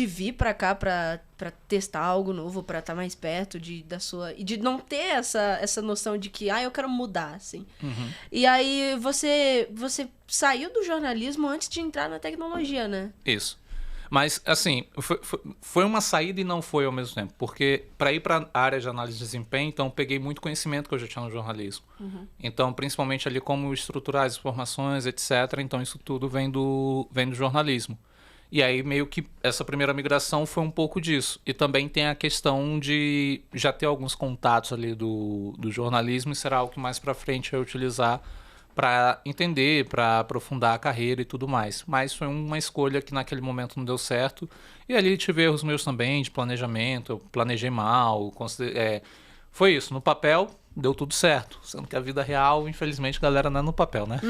vir pra cá pra testar algo novo, pra estar mais perto da sua... E de não ter essa noção de que, eu quero mudar, assim. Uhum. E aí você saiu do jornalismo antes de entrar na tecnologia, né? Isso. Mas, assim, foi uma saída e não foi ao mesmo tempo. Porque para ir para a área de análise de desempenho, então, peguei muito conhecimento que eu já tinha no jornalismo. Uhum. Então, principalmente ali como estruturar as informações, etc. Então, isso tudo vem do jornalismo. E aí, meio que essa primeira migração foi um pouco disso. E também tem a questão de já ter alguns contatos ali do jornalismo e será algo que mais para frente eu utilizar para entender, para aprofundar a carreira e tudo mais. Mas foi uma escolha que naquele momento não deu certo. E ali tive erros meus também de planejamento, eu planejei mal. Foi isso, no papel deu tudo certo. Sendo que a vida real, infelizmente, galera, não é no papel, né?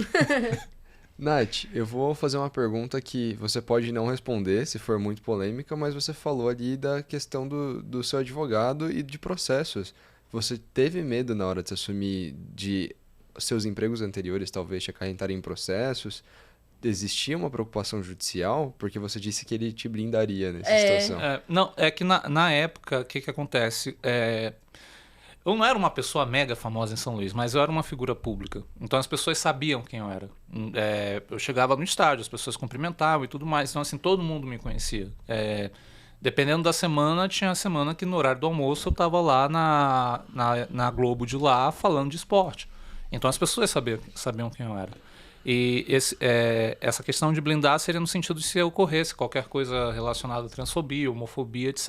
Nath, eu vou fazer uma pergunta que você pode não responder, se for muito polêmica, mas você falou ali da questão do seu advogado e de processos. Você teve medo na hora de se assumir de seus empregos anteriores, talvez, te acarretarem em processos? Existia uma preocupação judicial? Porque você disse que ele te blindaria nessa situação. Não, é que na época, o que acontece? Eu não era uma pessoa mega famosa em São Luís, mas eu era uma figura pública. Então as pessoas sabiam quem eu era. Eu chegava no estádio, as pessoas cumprimentavam e tudo mais. Então, assim, todo mundo me conhecia. Dependendo da semana, tinha a semana que no horário do almoço eu estava lá na Globo de lá falando de esporte. Então as pessoas sabiam quem eu era. E essa questão de blindar seria no sentido de se ocorresse qualquer coisa relacionada à transfobia, homofobia, etc.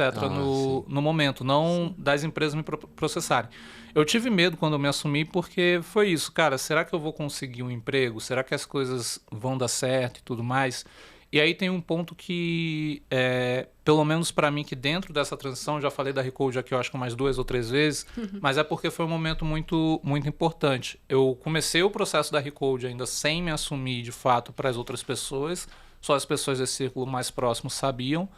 no momento, não das empresas me processarem. Eu tive medo quando eu me assumi porque foi isso, cara, será que eu vou conseguir um emprego? Será que as coisas vão dar certo e tudo mais? E aí tem um ponto que, pelo menos para mim, que dentro dessa transição, já falei da Recode aqui, eu acho que umas 2 ou 3 vezes, mas é porque foi um momento muito, muito importante. Eu comecei o processo da Recode ainda sem me assumir de fato para as outras pessoas, só as pessoas desse círculo mais próximo sabiam.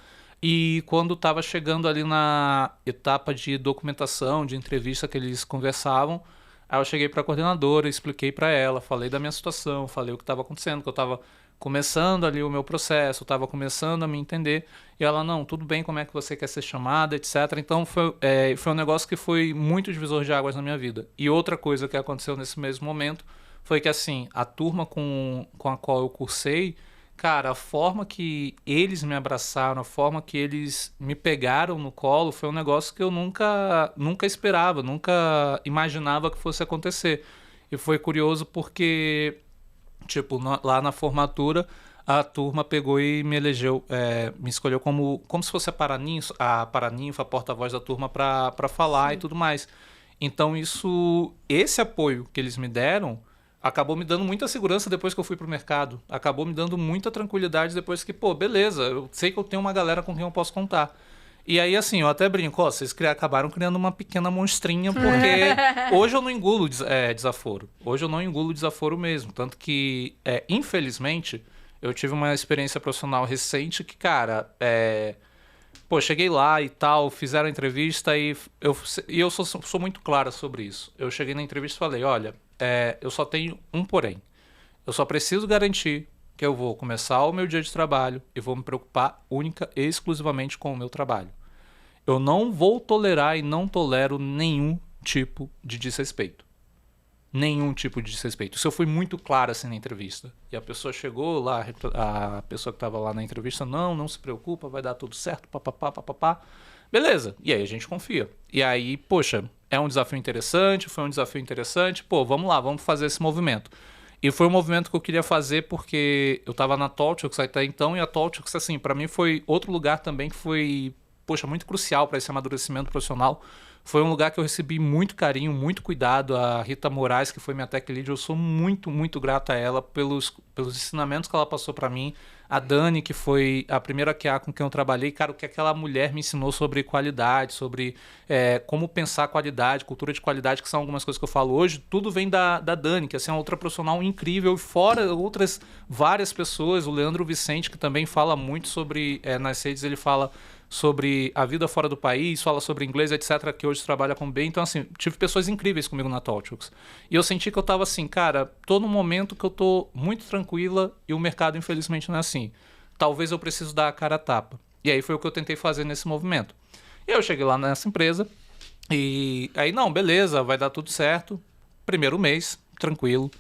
E quando estava chegando ali na etapa de documentação, de entrevista que eles conversavam, aí eu cheguei para a coordenadora, expliquei para ela, falei da minha situação, falei o que estava acontecendo, que eu estava começando ali o meu processo, estava começando a me entender, e ela, não, tudo bem, como é que você quer ser chamada, etc. Então foi um negócio que foi muito divisor de águas na minha vida. E outra coisa que aconteceu nesse mesmo momento foi que, assim, a turma com a qual eu cursei, cara, a forma que eles me abraçaram, a forma que eles me pegaram no colo, foi um negócio que eu nunca esperava, nunca imaginava que fosse acontecer. E foi curioso porque... Tipo, lá na formatura, a turma pegou e me elegeu, me escolheu como se fosse a paraninfa, a porta-voz da turma para falar. Sim. E tudo mais. Então, esse apoio que eles me deram acabou me dando muita segurança depois que eu fui pro mercado. Acabou me dando muita tranquilidade depois que, beleza, eu sei que eu tenho uma galera com quem eu posso contar. E aí, assim, eu até brinco, vocês acabaram criando uma pequena monstrinha, porque hoje eu não engulo desaforo. Hoje eu não engulo desaforo mesmo. Tanto que, infelizmente, Eu tive uma experiência profissional recente que, cara, pô, cheguei lá e tal, fizeram a entrevista e eu sou muito clara sobre isso. Eu cheguei na entrevista e falei, olha, eu só tenho um porém. Eu só preciso garantir que eu vou começar o meu dia de trabalho e vou me preocupar única e exclusivamente com o meu trabalho. Eu não vou tolerar e não tolero nenhum tipo de desrespeito. Nenhum tipo de desrespeito. Isso eu fui muito claro assim na entrevista. E a pessoa chegou lá, a pessoa que estava lá na entrevista, não se preocupa, vai dar tudo certo, papapá, papapá. Beleza. E aí a gente confia. E aí, poxa, é um desafio interessante, foi um desafio interessante, pô, vamos lá, vamos fazer esse movimento. E foi um movimento que eu queria fazer porque eu estava na Taltchux até então, e a Taltchux, assim, para mim foi outro lugar também que foi, poxa, muito crucial para esse amadurecimento profissional. Foi um lugar que eu recebi muito carinho, muito cuidado. A Rita Moraes, que foi minha tech lead, eu sou muito, muito grato a ela pelos ensinamentos que ela passou para mim. A Dani, que foi a primeira QA com quem eu trabalhei, cara, o que aquela mulher me ensinou sobre qualidade, sobre como pensar qualidade, cultura de qualidade, que são algumas coisas que eu falo hoje, tudo vem da Dani, que assim, é uma outra profissional incrível, e fora outras várias pessoas, o Leandro Vicente, que também fala muito sobre, nas redes ele fala sobre a vida fora do país, fala sobre inglês, etc., que hoje trabalha com bem. Então, assim, tive pessoas incríveis comigo na Taltchux. E eu senti que eu tava assim, cara, tô num momento que eu tô muito tranquila e o mercado, infelizmente, não é assim. Talvez eu preciso dar a cara a tapa. E aí foi o que eu tentei fazer nesse movimento. E aí eu cheguei lá nessa empresa e aí, não, beleza, vai dar tudo certo. Primeiro mês, tranquilo.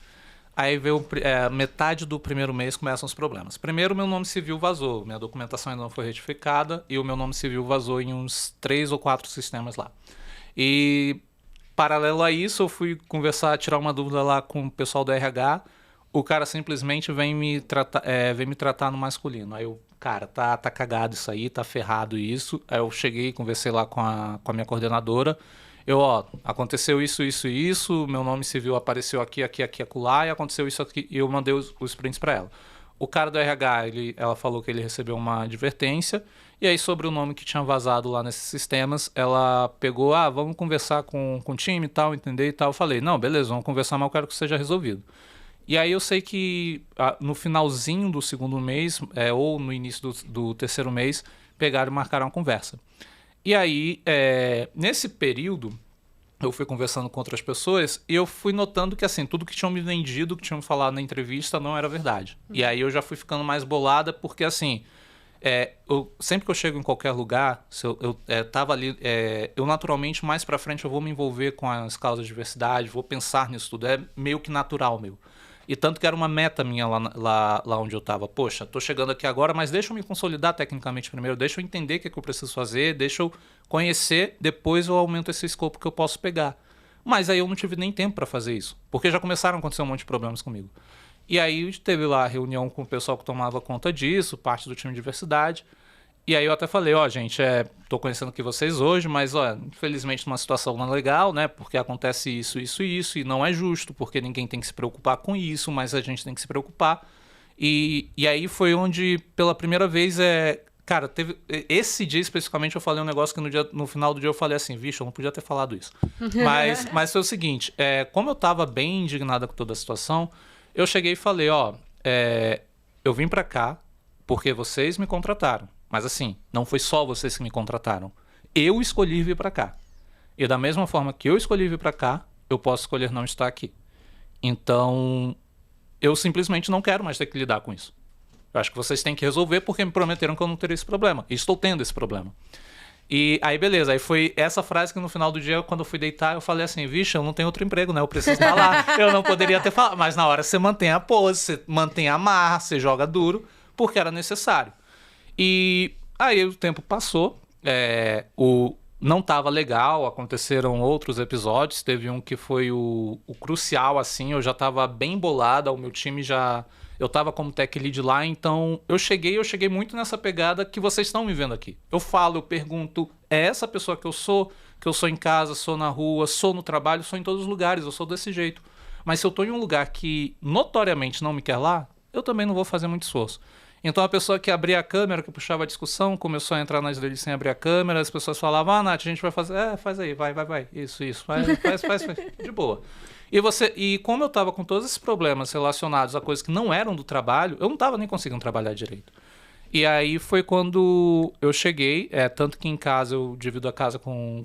Aí veio metade do primeiro mês começam os problemas. Primeiro, meu nome civil vazou. Minha documentação ainda não foi retificada e o meu nome civil vazou em uns 3 ou 4 sistemas lá. E, paralelo a isso, eu fui conversar, tirar uma dúvida lá com o pessoal do RH. O cara simplesmente vem me tratar no masculino. Aí eu, cara, tá cagado isso aí, tá ferrado isso. Aí eu cheguei, conversei lá com a minha coordenadora. Aconteceu isso, meu nome civil apareceu aqui, acolá, e aconteceu isso aqui, e eu mandei os prints para ela. O cara do RH, ela falou que ele recebeu uma advertência, e aí sobre o nome que tinha vazado lá nesses sistemas, ela pegou, vamos conversar com o time e tal, entender e tal. Eu falei, não, beleza, vamos conversar, mas eu quero que seja resolvido. E aí eu sei que no finalzinho do segundo mês, ou no início do terceiro mês, pegaram e marcaram uma conversa. E aí, nesse período, eu fui conversando com outras pessoas e eu fui notando que, assim, tudo que tinham me vendido, que tinham me falado na entrevista, não era verdade. E aí eu já fui ficando mais bolada porque, assim, sempre que eu chego em qualquer lugar, se eu tava ali, eu naturalmente, mais pra frente, eu vou me envolver com as causas de diversidade, vou pensar nisso tudo, é meio que natural meu. E tanto que era uma meta minha lá onde eu estava. Poxa, estou chegando aqui agora, mas deixa eu me consolidar tecnicamente primeiro, deixa eu entender o que eu preciso fazer, deixa eu conhecer, depois eu aumento esse escopo que eu posso pegar. Mas aí eu não tive nem tempo para fazer isso, porque já começaram a acontecer um monte de problemas comigo. E aí teve lá a reunião com o pessoal que tomava conta disso, parte do time de diversidade. E aí eu até falei, gente, tô conhecendo aqui vocês hoje, mas, infelizmente numa situação não é legal, né? Porque acontece isso, e não é justo, porque ninguém tem que se preocupar com isso, mas a gente tem que se preocupar. E aí foi onde, pela primeira vez, cara, teve... Esse dia especificamente eu falei um negócio que no final do dia eu falei assim, vixe, eu não podia ter falado isso. Mas foi o seguinte, como eu tava bem indignada com toda a situação, eu cheguei e falei, eu vim pra cá porque vocês me contrataram. Mas assim, não foi só vocês que me contrataram. Eu escolhi vir para cá. E da mesma forma que eu escolhi vir para cá, eu posso escolher não estar aqui. Então, eu simplesmente não quero mais ter que lidar com isso. Eu acho que vocês têm que resolver porque me prometeram que eu não teria esse problema. E estou tendo esse problema. E aí, beleza. Aí foi essa frase que no final do dia, quando eu fui deitar, eu falei assim, vixe, eu não tenho outro emprego, né? Eu preciso estar lá. Eu não poderia ter falado. Mas na hora você mantém a pose, você mantém a marra, você joga duro, porque era necessário. E aí o tempo passou, não estava legal, aconteceram outros episódios, teve um que foi o crucial, assim, eu já estava bem bolada, o meu time já... Eu estava como tech lead lá, então eu cheguei muito nessa pegada que vocês estão me vendo aqui. Eu falo, eu pergunto, é essa pessoa que eu sou em casa, sou na rua, sou no trabalho, sou em todos os lugares, eu sou desse jeito. Mas se eu estou em um lugar que notoriamente não me quer lá, eu também não vou fazer muito esforço. Então a pessoa que abria a câmera, que puxava a discussão, começou a entrar nas deles sem abrir a câmera, as pessoas falavam, Nath, a gente vai fazer, faz aí, vai, isso, faz, de boa. E como eu tava com todos esses problemas relacionados a coisas que não eram do trabalho, eu não tava nem conseguindo trabalhar direito. E aí foi quando eu cheguei, tanto que em casa eu divido a casa com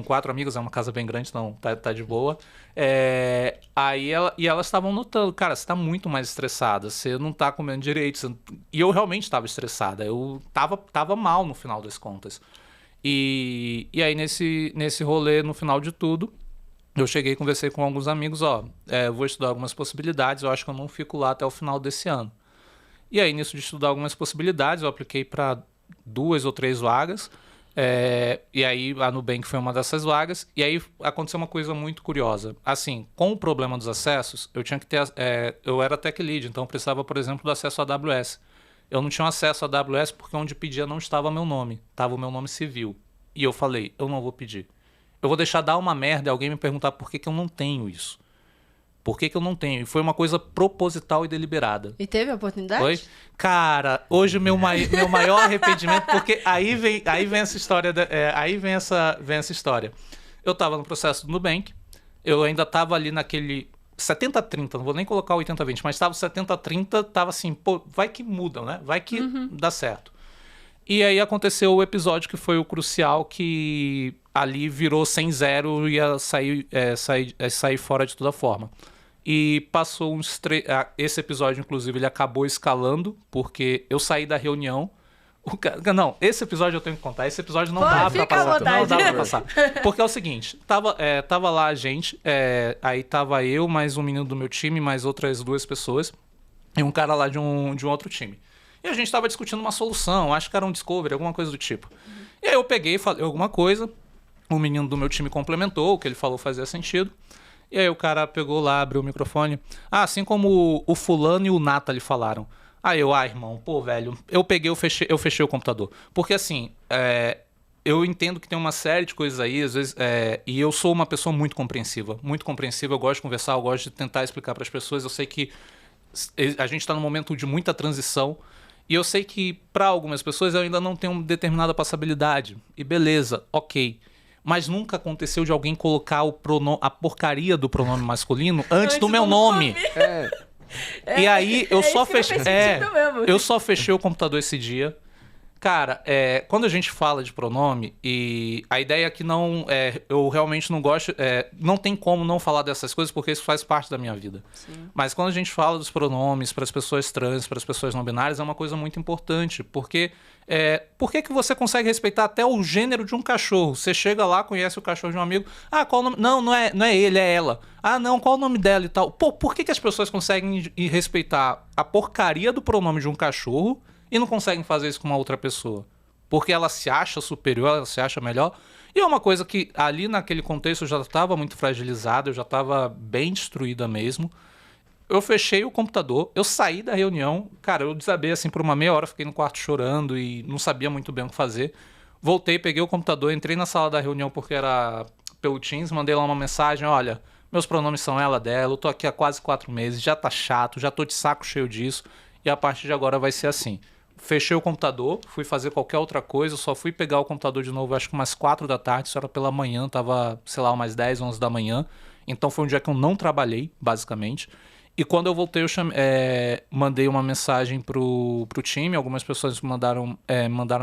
4 amigos, é uma casa bem grande, então tá de boa. E elas estavam notando, cara, você tá muito mais estressada, você não tá comendo direito. E eu realmente estava estressada, eu tava mal no final das contas. E aí nesse rolê, no final de tudo, eu cheguei e conversei com alguns amigos, eu vou estudar algumas possibilidades, eu acho que eu não fico lá até o final desse ano. E aí, nisso de estudar algumas possibilidades, eu apliquei para 2 ou 3 vagas. E aí, a Nubank foi uma dessas vagas. E aí, aconteceu uma coisa muito curiosa. Assim, com o problema dos acessos, eu tinha que ter... eu era tech lead, então eu precisava, por exemplo, do acesso à AWS. Eu não tinha acesso à AWS porque onde pedia não estava meu nome. Estava o meu nome civil. E eu falei, eu não vou pedir. Eu vou deixar dar uma merda e alguém me perguntar por que eu não tenho isso. Por que eu não tenho? E foi uma coisa proposital e deliberada. E teve a oportunidade? Foi? Cara, hoje o meu maior arrependimento, porque aí vem essa história, aí vem essa história. Eu tava no processo do Nubank, eu ainda tava ali naquele 70-30, não vou nem colocar 80-20, mas tava 70-30, tava assim, pô, vai que muda, né? Vai que dá certo. E aí aconteceu o episódio que foi o crucial, que ali virou 100-0 e ia sair fora de toda forma. E passou esse episódio, inclusive, ele acabou escalando, porque eu saí da reunião. Não, esse episódio eu tenho que contar. Esse episódio não dá pra passar. Não dá pra passar. Porque é o seguinte, tava lá a gente, aí tava eu, mais um menino do meu time, mais outras 2 pessoas, e um cara lá de um outro time. E a gente tava discutindo uma solução, acho que era um discovery, alguma coisa do tipo. E aí eu peguei e falei alguma coisa, o menino do meu time complementou, o que ele falou fazia sentido. E aí o cara pegou lá, abriu o microfone. Assim como o fulano e o Nathalie falaram. Aí irmão, pô, velho, eu fechei o computador. Porque assim, eu entendo que tem uma série de coisas aí, às vezes, e eu sou uma pessoa muito compreensiva, eu gosto de conversar, eu gosto de tentar explicar para as pessoas. Eu sei que a gente está num momento de muita transição, e eu sei que para algumas pessoas eu ainda não tenho uma determinada passabilidade. E beleza, ok. Mas nunca aconteceu de alguém colocar a porcaria do pronome masculino antes do meu nome. E aí eu só fechei o computador esse dia. Cara, quando a gente fala de pronome, e a ideia é que eu realmente não gosto, não tem como não falar dessas coisas, porque isso faz parte da minha vida. Sim. Mas quando a gente fala dos pronomes para as pessoas trans, para as pessoas não binárias, é uma coisa muito importante, porque por que você consegue respeitar até o gênero de um cachorro? Você chega lá, conhece o cachorro de um amigo, qual o nome? Não é ele, é ela. Não, qual o nome dela e tal? Pô, por que as pessoas conseguem respeitar a porcaria do pronome de um cachorro e não conseguem fazer isso com uma outra pessoa? Porque ela se acha superior, ela se acha melhor. E é uma coisa que ali naquele contexto eu já estava muito fragilizada, eu já estava bem destruída mesmo. Eu fechei o computador, eu saí da reunião, cara, eu desabei assim por uma meia hora, fiquei no quarto chorando e não sabia muito bem o que fazer. Voltei, peguei o computador, entrei na sala da reunião porque era pelo Teams, mandei lá uma mensagem, olha, meus pronomes são ela, dela, eu tô aqui há quase 4 meses, já tá chato, já tô de saco cheio disso e a partir de agora vai ser assim. Fechei o computador, fui fazer qualquer outra coisa, só fui pegar o computador de novo, acho que umas 4 da tarde, isso era pela manhã, tava, sei lá, umas 10, 11 da manhã. Então foi um dia que eu não trabalhei, basicamente. E quando eu voltei, eu mandei uma mensagem pro time, algumas pessoas mandaram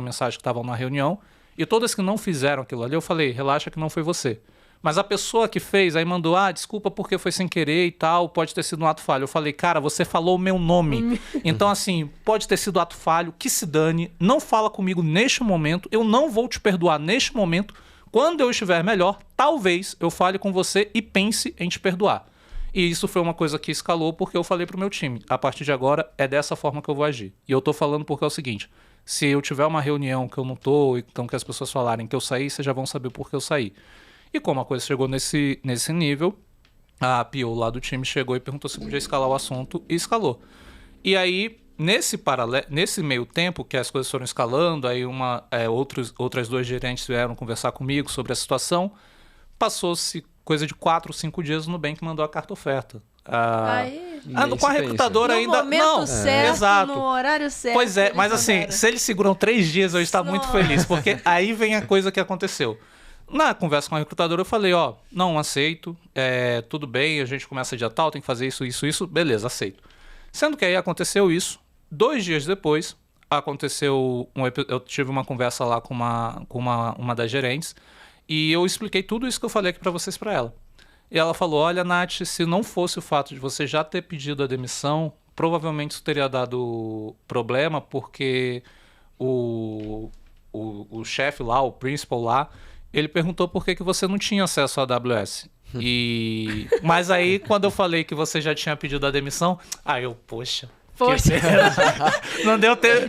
mensagem que estavam na reunião, e todas que não fizeram aquilo ali, eu falei, relaxa que não foi você. Mas a pessoa que fez, aí mandou, desculpa porque foi sem querer e tal, pode ter sido um ato falho. Eu falei, cara, você falou o meu nome. Então, assim, pode ter sido ato falho, que se dane, não fala comigo neste momento, eu não vou te perdoar neste momento. Quando eu estiver melhor, talvez eu fale com você e pense em te perdoar. E isso foi uma coisa que escalou porque eu falei pro meu time, a partir de agora é dessa forma que eu vou agir. E eu tô falando porque é o seguinte, se eu tiver uma reunião que eu não tô, então que as pessoas falarem que eu saí, vocês já vão saber por que eu saí. E como a coisa chegou nesse nível, a PO lá do time chegou e perguntou se podia escalar o assunto e escalou. E aí, nesse meio tempo que as coisas foram escalando, aí outras 2 gerentes vieram conversar comigo sobre a situação, passou-se coisa de 4, 5 dias, no Nubank mandou a carta oferta. Com a recrutadora ainda... No momento certo, exato. no horário certo. Pois é, mas assim, se eles seguram 3 dias, eu estava muito feliz, porque aí vem a coisa que aconteceu. Na conversa com a recrutadora, eu falei, ó, não aceito, tudo bem, a gente começa dia tal, tem que fazer isso, beleza, aceito. Sendo que aí aconteceu isso, 2 dias depois, eu tive uma conversa lá com uma das gerentes, e eu expliquei tudo isso que eu falei aqui para vocês para ela. E ela falou, olha, Nath, se não fosse o fato de você já ter pedido a demissão, provavelmente isso teria dado problema, porque o chefe lá, o principal lá, ele perguntou por que você não tinha acesso à AWS. Mas aí, quando eu falei que você já tinha pedido a demissão, poxa... Poxa. Não deu tempo.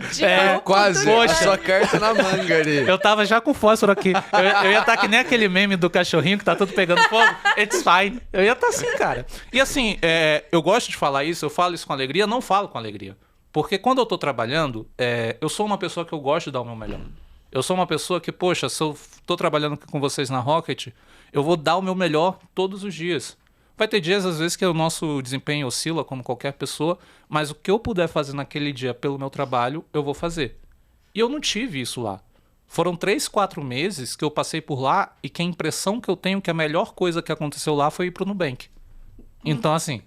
Quase. Poxa. Sua carta na manga ali. Eu tava já com fósforo aqui. Eu ia estar que nem aquele meme do cachorrinho que tá tudo pegando fogo. It's fine. Eu ia estar assim, cara. E assim, eu gosto de falar isso, eu falo isso com alegria, não falo com alegria. Porque quando eu tô trabalhando, eu sou uma pessoa que eu gosto de dar o meu melhor. Eu sou uma pessoa que, poxa, se eu tô trabalhando com vocês na Rocket, eu vou dar o meu melhor todos os dias. Vai ter dias, às vezes, que o nosso desempenho oscila, como qualquer pessoa, mas o que eu puder fazer naquele dia pelo meu trabalho, eu vou fazer. E eu não tive isso lá. Foram 3, 4 meses que eu passei por lá e que a impressão que eu tenho que a melhor coisa que aconteceu lá foi ir pro Nubank. Então, assim...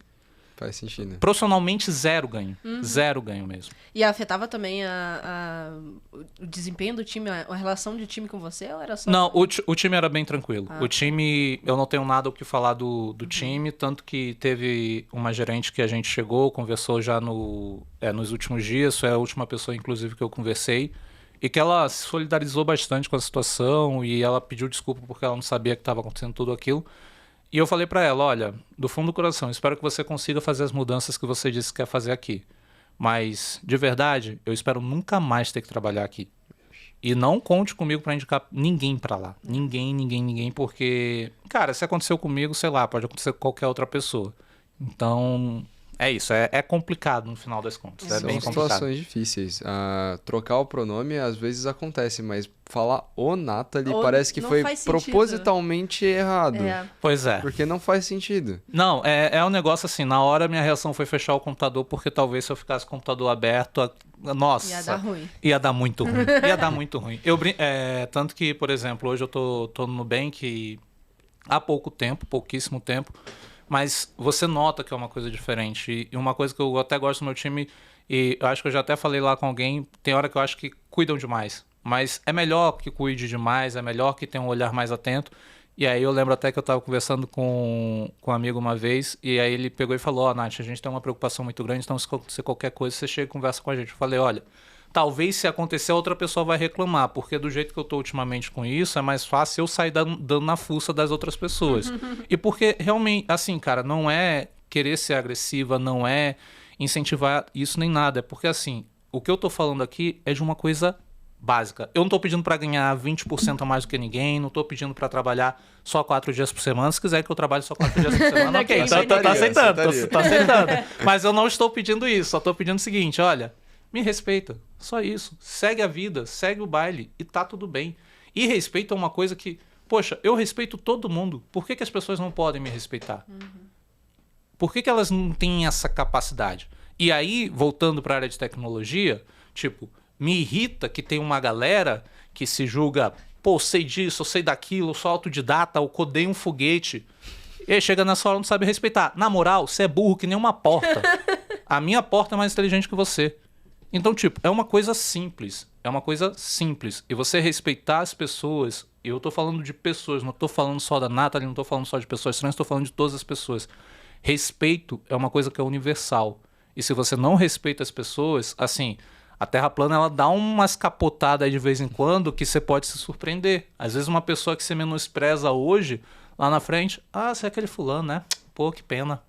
Faz sentido. Profissionalmente, 0 ganho. 0 ganho mesmo. E afetava também o desempenho do time, a relação de time com você? Ou era só... Não, o time era bem tranquilo. O time, eu não tenho nada o que falar do time, tanto que teve uma gerente que a gente chegou, conversou já nos últimos dias, foi a última pessoa, inclusive, que eu conversei, e que ela se solidarizou bastante com a situação e ela pediu desculpa porque ela não sabia que estava acontecendo tudo aquilo. E eu falei pra ela, olha, do fundo do coração, espero que você consiga fazer as mudanças que você disse que quer fazer aqui. Mas, de verdade, eu espero nunca mais ter que trabalhar aqui. E não conte comigo pra indicar ninguém pra lá. Ninguém, porque... Cara, se aconteceu comigo, sei lá, pode acontecer com qualquer outra pessoa. Então... É isso, é complicado no final das contas. É bem complicado. São situações difíceis. Trocar o pronome às vezes acontece, mas falar o Nathalie parece que foi propositalmente errado. Pois é. Porque não faz sentido. Não, é um negócio assim, na hora minha reação foi fechar o computador, porque talvez se eu ficasse com o computador aberto, nossa. Ia dar ruim. Ia dar muito ruim. Tanto que, por exemplo, hoje eu tô no Nubank há pouquíssimo tempo, mas você nota que é uma coisa diferente. E uma coisa que eu até gosto do meu time, e eu acho que eu já até falei lá com alguém, tem hora que eu acho que cuidam demais. Mas é melhor que cuide demais, é melhor que tenha um olhar mais atento. E aí eu lembro até que eu estava conversando com um amigo uma vez, e aí ele pegou e falou, Nath, a gente tem uma preocupação muito grande, então se acontecer qualquer coisa, você chega e conversa com a gente. Eu falei, olha, talvez se acontecer, outra pessoa vai reclamar, porque do jeito que eu tô ultimamente com isso, é mais fácil eu sair dando na fuça das outras pessoas. E porque realmente, assim, cara, não é querer ser agressiva, não é incentivar isso nem nada, é porque assim, o que eu tô falando aqui é de uma coisa básica. Eu não tô pedindo para ganhar 20% a mais do que ninguém, não tô pedindo para trabalhar só 4 dias por semana. Se quiser que eu trabalhe só 4 dias por semana, ok, tá aceitando. Mas eu não estou pedindo isso, só tô pedindo o seguinte, olha, me respeita, só isso. Segue a vida, segue o baile e tá tudo bem. E respeito é uma coisa que, poxa, eu respeito todo mundo. Por que as pessoas não podem me respeitar? Por que elas não têm essa capacidade? E aí, voltando para a área de tecnologia, tipo, me irrita que tem uma galera que se julga, pô, sei disso, eu sei daquilo, eu sou autodidata, eu codei um foguete. E aí chega nessa hora e não sabe respeitar. Na moral, você é burro que nem uma porta. A minha porta é mais inteligente que você. Então, tipo, é uma coisa simples. É uma coisa simples. E você respeitar as pessoas, e eu tô falando de pessoas, não tô falando só da Nathalie, não tô falando só de pessoas trans, tô falando de todas as pessoas. Respeito é uma coisa que é universal. E se você não respeita as pessoas, assim, a Terra plana, ela dá umas capotadas aí de vez em quando que você pode se surpreender. Às vezes uma pessoa que você menospreza hoje, lá na frente, você é aquele fulano, né? Pô, que pena.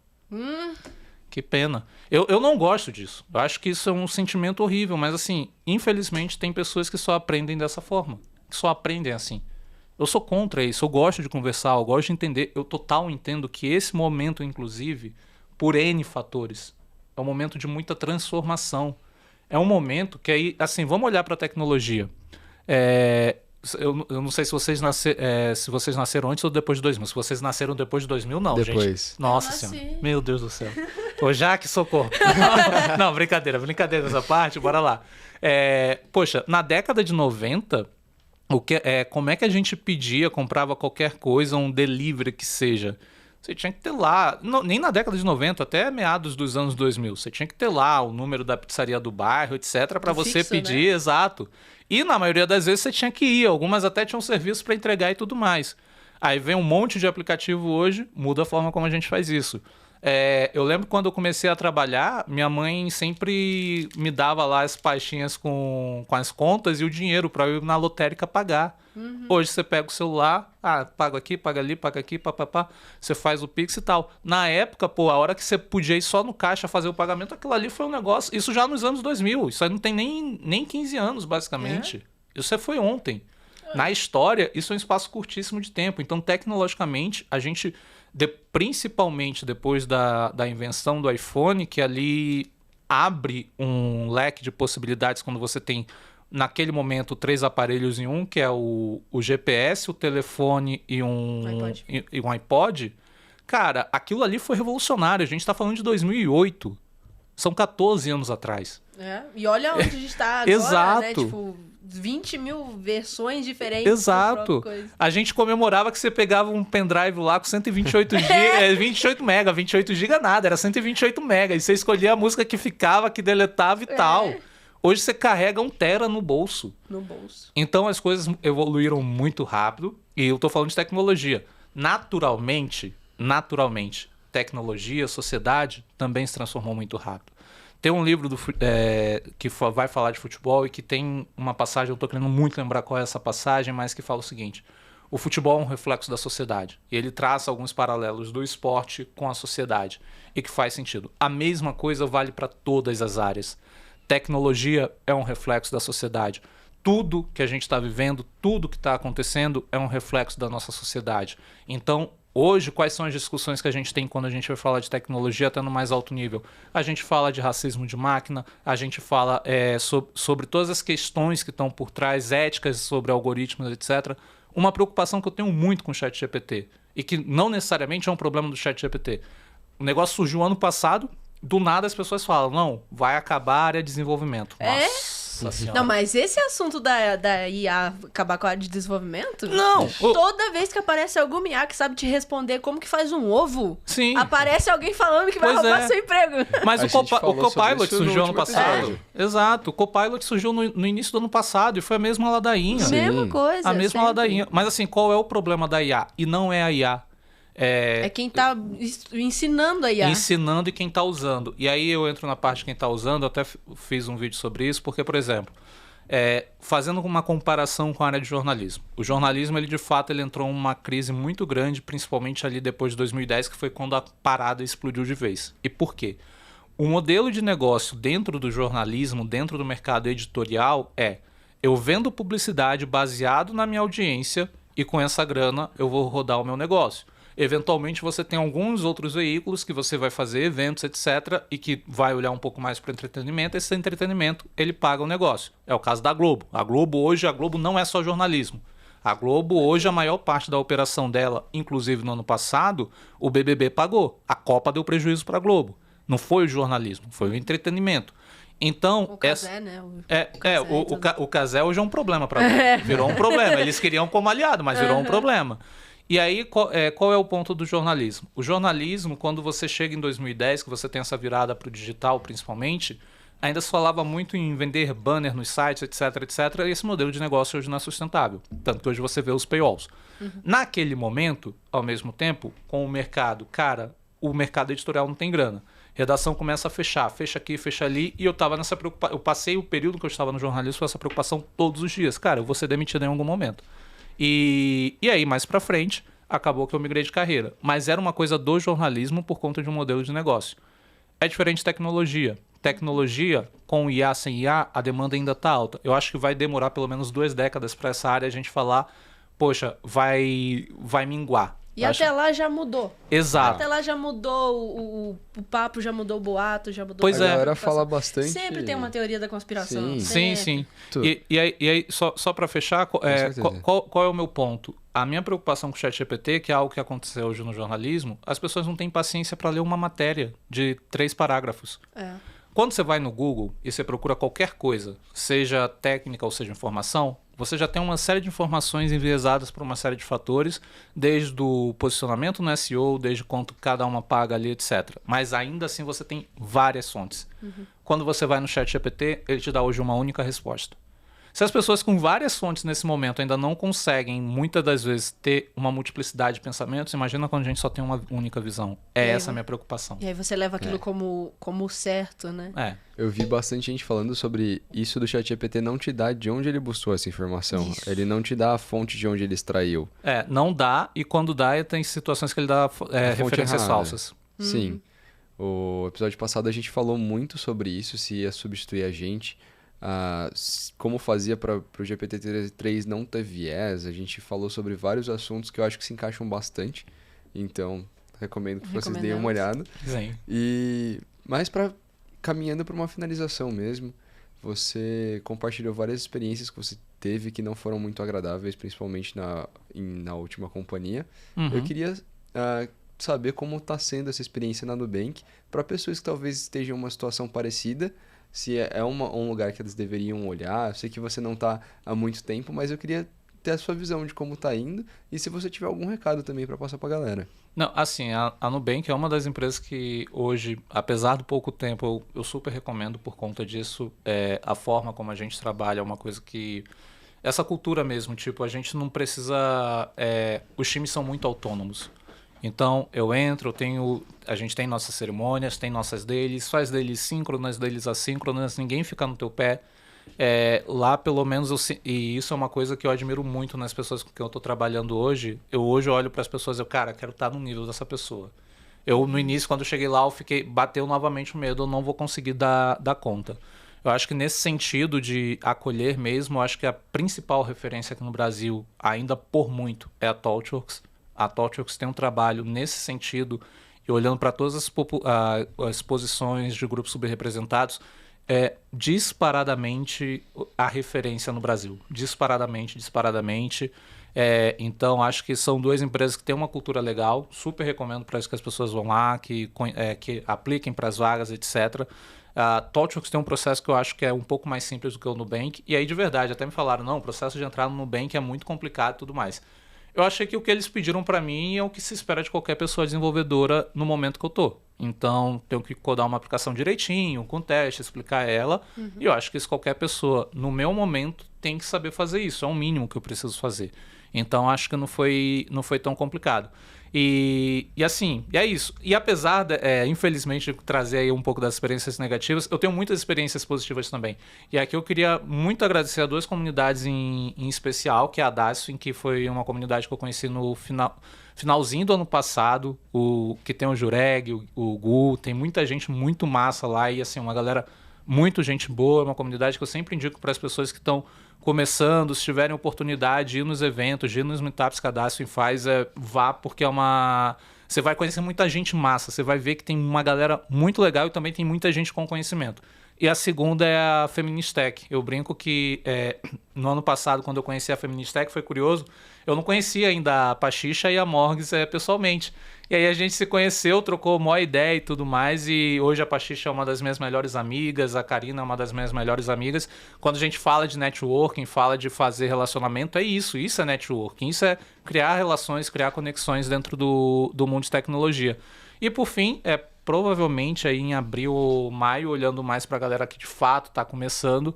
Que pena. Eu não gosto disso. Eu acho que isso é um sentimento horrível, mas assim, infelizmente tem pessoas que só aprendem dessa forma. Que só aprendem assim. Eu sou contra isso, eu gosto de conversar, eu gosto de entender. Eu total entendo que esse momento, inclusive, por N fatores, é um momento de muita transformação. É um momento que aí, assim, vamos olhar para a tecnologia. Eu não sei se vocês nasceram antes ou depois de 2000. Se vocês nasceram depois de 2000, não, depois. Gente. Nossa Senhora. Meu Deus do céu. Ô, Jaque, socorro. Não, brincadeira dessa parte, bora lá. Poxa, na década de 90, Como é que a gente pedia, comprava qualquer coisa, um delivery que seja? Você tinha que ter lá, nem na década de 90, até meados dos anos 2000, você tinha que ter lá o número da pizzaria do bairro, etc, para você fixo, pedir, né? exato. E na maioria das vezes você tinha que ir, algumas até tinham serviço para entregar e tudo mais. Aí vem um monte de aplicativo hoje, muda a forma como a gente faz isso. Eu lembro quando eu comecei a trabalhar, minha mãe sempre me dava lá as pastinhas com as contas e o dinheiro para eu ir na lotérica pagar. Hoje você pega o celular, paga aqui, paga ali, paga aqui, papapá, você faz o Pix e tal. Na época, pô, a hora que você podia ir só no caixa fazer o pagamento, aquilo ali foi um negócio, isso já nos anos 2000, isso aí não tem nem 15 anos, basicamente. Isso foi ontem. Na história, isso é um espaço curtíssimo de tempo. Então, tecnologicamente, a gente, principalmente depois da invenção do iPhone, que ali abre um leque de possibilidades quando você tem, naquele momento, 3 aparelhos em um, que é o GPS, o telefone e um iPod. Cara, aquilo ali foi revolucionário. A gente está falando de 2008. São 14 anos atrás. E olha onde a gente está agora, Exato. né? Tipo, 20 mil versões diferentes. Exato. A gente comemorava que você pegava um pendrive lá com 128 GB, 28 mega, 28 GB nada, era 128 mega. E você escolhia a música que ficava, que deletava e tal. Hoje você carrega 1 tera no bolso. Então as coisas evoluíram muito rápido. E eu tô falando de tecnologia. Naturalmente, tecnologia, sociedade também se transformou muito rápido. Tem um livro que vai falar de futebol e que tem uma passagem, eu estou querendo muito lembrar qual é essa passagem, mas que fala o seguinte: o futebol é um reflexo da sociedade. E ele traça alguns paralelos do esporte com a sociedade e que faz sentido. A mesma coisa vale para todas as áreas. Tecnologia é um reflexo da sociedade. Tudo que a gente está vivendo, tudo que está acontecendo é um reflexo da nossa sociedade. Então, hoje, quais são as discussões que a gente tem quando a gente vai falar de tecnologia até no mais alto nível? A gente fala de racismo de máquina, a gente fala sobre todas as questões que estão por trás, éticas sobre algoritmos, etc. Uma preocupação que eu tenho muito com o ChatGPT, e que não necessariamente é um problema do ChatGPT. O negócio surgiu ano passado, do nada as pessoas falam, não, vai acabar a área de desenvolvimento. Nossa senhora. Não, mas esse assunto da IA acabar com a área de desenvolvimento? Não. Toda vez que aparece alguma IA que sabe te responder como que faz um ovo, Sim. aparece alguém falando que vai roubar seu emprego. Mas o Copilot surgiu ano passado. Exato. O Copilot surgiu no início do ano passado e foi a mesma ladainha. Mesma coisa. A mesma ladainha. Mas assim, qual é o problema da IA? E não é a IA. É quem tá ensinando a IA. Ensinando e quem tá usando. E aí eu entro na parte de quem tá usando, eu até fiz um vídeo sobre isso, porque, por exemplo, fazendo uma comparação com a área de jornalismo. O jornalismo, ele de fato, ele entrou em uma crise muito grande, principalmente ali depois de 2010, que foi quando a parada explodiu de vez. E por quê? O modelo de negócio dentro do jornalismo, dentro do mercado editorial, eu vendo publicidade baseado na minha audiência e com essa grana eu vou rodar o meu negócio. Eventualmente você tem alguns outros veículos que você vai fazer eventos, etc. e que vai olhar um pouco mais para entretenimento. Esse entretenimento, ele paga o negócio. É o caso da Globo. A Globo não é só jornalismo. A Globo hoje, a maior parte da operação dela, inclusive no ano passado, o BBB pagou. A Copa deu prejuízo para a Globo. Não foi o jornalismo, foi o entretenimento. Então, o Cazé, né? O Cazé hoje é um problema para a Globo. Virou um problema. Eles queriam como aliado, mas virou um problema. E aí, qual é o ponto do jornalismo? O jornalismo, quando você chega em 2010, que você tem essa virada para o digital, principalmente, ainda se falava muito em vender banner nos sites, etc, etc, e esse modelo de negócio hoje não é sustentável. Tanto que hoje você vê os paywalls. Naquele momento, ao mesmo tempo, com o mercado, o mercado editorial não tem grana. Redação começa a fechar, fecha aqui, fecha ali, e eu tava nessa preocupação. Eu passei o período que eu estava no jornalismo com essa preocupação todos os dias. Cara, eu vou ser demitido em algum momento. E aí, mais pra frente, acabou que eu migrei de carreira. Mas era uma coisa do jornalismo por conta de um modelo de negócio. É diferente de tecnologia. Tecnologia, com IA, sem IA, a demanda ainda está alta. Eu acho que vai demorar pelo menos 2 décadas para essa área a gente falar, poxa, vai minguar. E até lá já mudou. Exato. Até lá já mudou o papo, já mudou o boato, já mudou... Pois a galera fala bastante... Sempre tem uma teoria da conspiração. Sim. E aí só para fechar, qual é o meu ponto? A minha preocupação com o ChatGPT, que é algo que aconteceu hoje no jornalismo, as pessoas não têm paciência para ler uma matéria de 3 parágrafos. Quando você vai no Google e você procura qualquer coisa, seja técnica ou seja informação, você já tem uma série de informações enviesadas por uma série de fatores, desde o posicionamento no SEO, desde quanto cada uma paga ali, etc. Mas ainda assim você tem várias fontes. Quando você vai no ChatGPT, ele te dá hoje uma única resposta. Se as pessoas com várias fontes nesse momento ainda não conseguem, muitas das vezes, ter uma multiplicidade de pensamentos, imagina quando a gente só tem uma única visão. Essa a minha preocupação. E aí você leva aquilo como certo, né? Eu vi bastante gente falando sobre isso do ChatGPT não te dá de onde ele buscou essa informação. Isso. Ele não te dá a fonte de onde ele extraiu. Não dá, e quando dá, tem situações que ele dá referências errada. falsas. Sim. O episódio passado a gente falou muito sobre isso, se ia substituir a gente. Como fazia para o GPT-3 não ter viés. A gente falou sobre vários assuntos que eu acho que se encaixam bastante. Então, recomendo que vocês deem uma olhada. Sim. Mas caminhando para uma finalização mesmo, você compartilhou várias experiências que você teve que não foram muito agradáveis, principalmente na última companhia. Eu queria saber como está sendo essa experiência na Nubank para pessoas que talvez estejam em uma situação parecida, se é um lugar que eles deveriam olhar. Eu sei que você não está há muito tempo, mas eu queria ter a sua visão de como está indo e se você tiver algum recado também para passar para a galera. Não, assim, a Nubank é uma das empresas que hoje, apesar do pouco tempo, eu super recomendo por conta disso. A forma como a gente trabalha é uma coisa que... Essa cultura mesmo, tipo, a gente não precisa... os times são muito autônomos. Então, eu entro, a gente tem nossas cerimônias, tem nossas dailies, faz dailies síncronas, dailies assíncronas, ninguém fica no teu pé. Lá, pelo menos, e isso é uma coisa que eu admiro muito nas pessoas com quem eu estou trabalhando hoje. Eu hoje olho para as pessoas e quero estar no nível dessa pessoa. No início, quando eu cheguei lá, bateu novamente o medo, eu não vou conseguir dar conta. Eu acho que nesse sentido de acolher mesmo, eu acho que a principal referência aqui no Brasil, ainda por muito, é a ThoughtWorks. A ThoughtWorks tem um trabalho nesse sentido, e olhando para todas as posições de grupos subrepresentados, disparadamente a referência no Brasil. Disparadamente. Então, acho que são duas empresas que têm uma cultura legal. Super recomendo para isso que as pessoas vão lá, que apliquem para as vagas, etc. A ThoughtWorks tem um processo que eu acho que é um pouco mais simples do que o Nubank. E aí, de verdade, até me falaram, não, o processo de entrar no Nubank é muito complicado e tudo mais. Eu achei que o que eles pediram para mim é o que se espera de qualquer pessoa desenvolvedora no momento que eu tô. Então, tenho que codar uma aplicação direitinho, com teste, explicar ela. E eu acho que isso qualquer pessoa, no meu momento, tem que saber fazer isso. É o mínimo que eu preciso fazer. Então, acho que não foi tão complicado. E assim, é isso. E apesar, infelizmente, de trazer aí um pouco das experiências negativas, eu tenho muitas experiências positivas também. E aqui eu queria muito agradecer a duas comunidades em especial, que é a Dacio, que foi uma comunidade que eu conheci no finalzinho do ano passado, que tem o Jureg, o Gu, tem muita gente muito massa lá e assim, uma galera muito gente boa, uma comunidade que eu sempre indico para as pessoas que estão começando, se tiverem oportunidade de ir nos eventos, de ir nos meetups que a Dacio faz, vá, porque você vai conhecer muita gente massa, você vai ver que tem uma galera muito legal e também tem muita gente com conhecimento. E a segunda é a Feministech. Eu brinco que no ano passado, quando eu conheci a Feministech, foi curioso, eu não conhecia ainda a Pachicha e a Morgs pessoalmente. E aí a gente se conheceu, trocou uma ideia e tudo mais, e hoje a Pachicha é uma das minhas melhores amigas, a Karina é uma das minhas melhores amigas. Quando a gente fala de networking, fala de fazer relacionamento, isso é networking, isso é criar relações, criar conexões dentro do mundo de tecnologia. E por fim, provavelmente aí em abril ou maio, olhando mais para a galera que de fato está começando,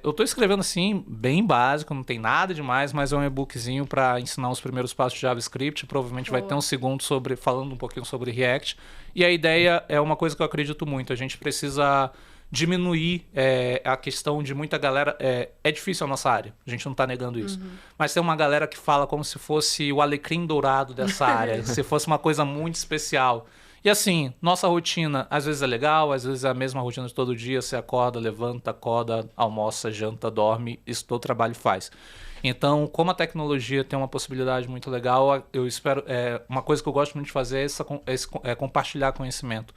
eu estou escrevendo assim, bem básico, não tem nada demais, mas é um e-bookzinho para ensinar os primeiros passos de JavaScript. Provavelmente vai ter um segundo falando um pouquinho sobre React. E a ideia é uma coisa que eu acredito muito, a gente precisa diminuir a questão de muita galera. É difícil a nossa área, a gente não está negando isso. Mas tem uma galera que fala como se fosse o alecrim dourado dessa área, se fosse uma coisa muito especial. E assim, nossa rotina às vezes é legal, às vezes é a mesma rotina de todo dia, você acorda, levanta, acorda, almoça, janta, dorme, isso todo trabalho faz. Então, como a tecnologia tem uma possibilidade muito legal, eu espero, uma coisa que eu gosto muito de fazer é compartilhar conhecimento.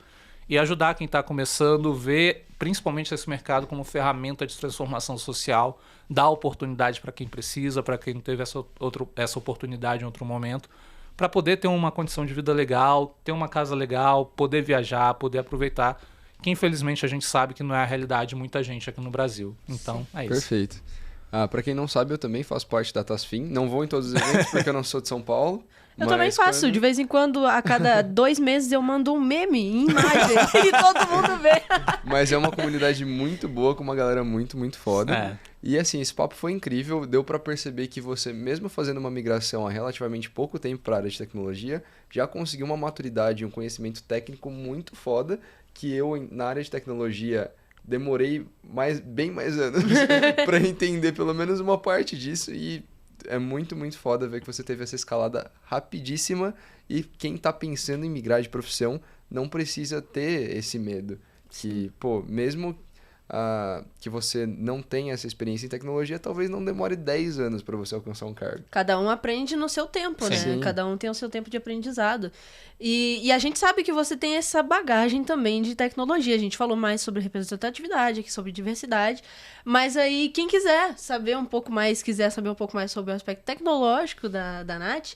E ajudar quem está começando, ver principalmente esse mercado como ferramenta de transformação social, dar oportunidade para quem precisa, para quem não teve essa oportunidade em outro momento, para poder ter uma condição de vida legal, ter uma casa legal, poder viajar, poder aproveitar, que infelizmente a gente sabe que não é a realidade de muita gente aqui no Brasil. Então, é isso. Perfeito. Pra quem não sabe, eu também faço parte da Tasfim. Não vou em todos os eventos porque eu não sou de São Paulo. Eu também faço. Quando... De vez em quando, a cada 2 meses, eu mando um meme em imagem e todo mundo vê. Mas é uma comunidade muito boa, com uma galera muito, muito foda. E assim, esse papo foi incrível. Deu pra perceber que você, mesmo fazendo uma migração há relativamente pouco tempo pra área de tecnologia, já conseguiu uma maturidade e um conhecimento técnico muito foda, que eu, na área de tecnologia, demorei bem mais anos pra entender pelo menos uma parte disso. E é muito, muito foda ver que você teve essa escalada rapidíssima, e quem tá pensando em migrar de profissão não precisa ter esse medo. Que, pô, mesmo que você não tenha essa experiência em tecnologia, talvez não demore 10 anos para você alcançar um cargo. Cada um aprende no seu tempo, né? Sim. Cada um tem o seu tempo de aprendizado. E a gente sabe que você tem essa bagagem também de tecnologia. A gente falou mais sobre representatividade, aqui sobre diversidade. Mas aí, quem quiser saber um pouco mais, sobre o aspecto tecnológico da Nath,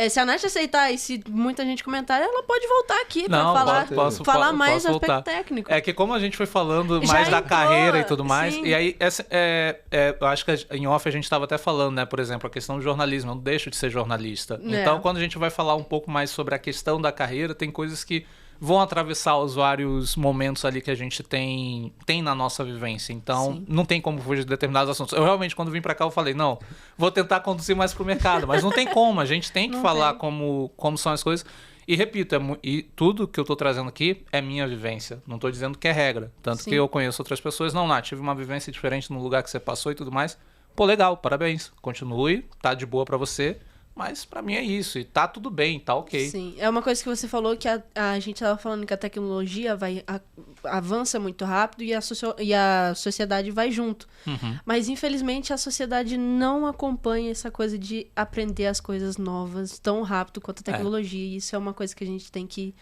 se a Nath aceitar e se muita gente comentar, ela pode voltar aqui para falar mais do aspecto técnico. É que como a gente foi falando Já mais da entrou, carreira e tudo mais, sim. e aí eu acho que em off a gente estava até falando, né, por exemplo, a questão do jornalismo, eu não deixo de ser jornalista. Então, quando a gente vai falar um pouco mais sobre a questão da carreira, tem coisas que vão atravessar os vários momentos ali que a gente tem na nossa vivência. Então, Sim. não tem como fugir de determinados assuntos. Eu realmente, quando vim pra cá, eu falei, não, vou tentar conduzir mais pro mercado. Mas não tem como, a gente tem que falar como são as coisas. E repito, e tudo que eu tô trazendo aqui é minha vivência. Não tô dizendo que é regra. Tanto Sim. que eu conheço outras pessoas. Não, Nath, tive uma vivência diferente no lugar que você passou e tudo mais. Pô, legal, parabéns. Continue, tá de boa pra você. Mas pra mim é isso, e tá tudo bem, tá ok. Sim, é uma coisa que você falou que a gente tava falando que a tecnologia avança muito rápido e a sociedade vai junto. Uhum. Mas infelizmente a sociedade não acompanha essa coisa de aprender as coisas novas tão rápido quanto a tecnologia. E isso é uma coisa que a gente tem que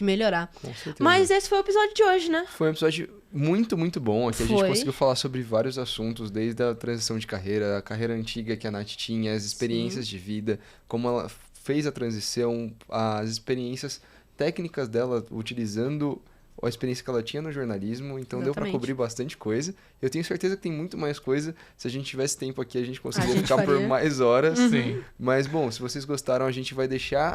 melhorar. Com certeza. Mas esse foi o episódio de hoje, né? Foi um episódio muito, muito bom. Aqui a gente Foi. conseguiu falar sobre vários assuntos, desde a transição de carreira, a carreira antiga que a Nath tinha, as experiências de vida, como ela fez a transição, as experiências técnicas dela, utilizando a experiência que ela tinha no jornalismo. Então deu pra Exatamente. cobrir bastante coisa. Eu tenho certeza que tem muito mais coisa. Se a gente tivesse tempo aqui, a gente conseguiria gente ficar por faria. mais horas. Sim. Mas, bom, se vocês gostaram, a gente vai deixar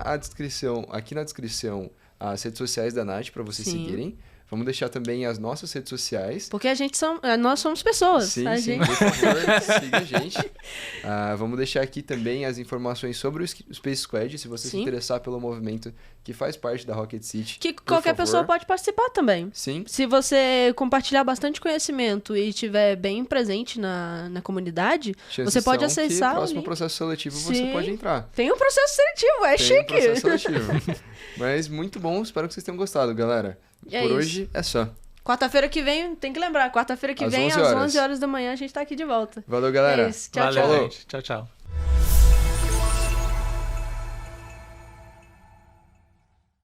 aqui na descrição, as redes sociais da Nath para vocês Sim. seguirem. Vamos deixar também as nossas redes sociais. Porque nós somos pessoas, Sim, tá, sim, gente? por favor, siga a gente. Vamos deixar aqui também as informações sobre o Space Squad, se você se Sim. interessar pelo movimento que faz parte da Rocket City. Que por qualquer favor. pessoa pode participar também. Sim, Se você compartilhar bastante conhecimento e estiver bem presente na comunidade, chances você pode são acessar que o próximo link. processo seletivo você Sim. pode entrar. Tem um processo seletivo, é Tem um chique. processo seletivo. Mas muito bom, espero que vocês tenham gostado, galera. É Por isso. hoje é só. Quarta-feira que vem, tem que lembrar, quarta-feira que Às vem, 11 às horas. 11 horas da manhã, a gente tá aqui de volta. Valeu, galera. É isso. Tchau, Valeu, tchau. gente. Tchau, tchau.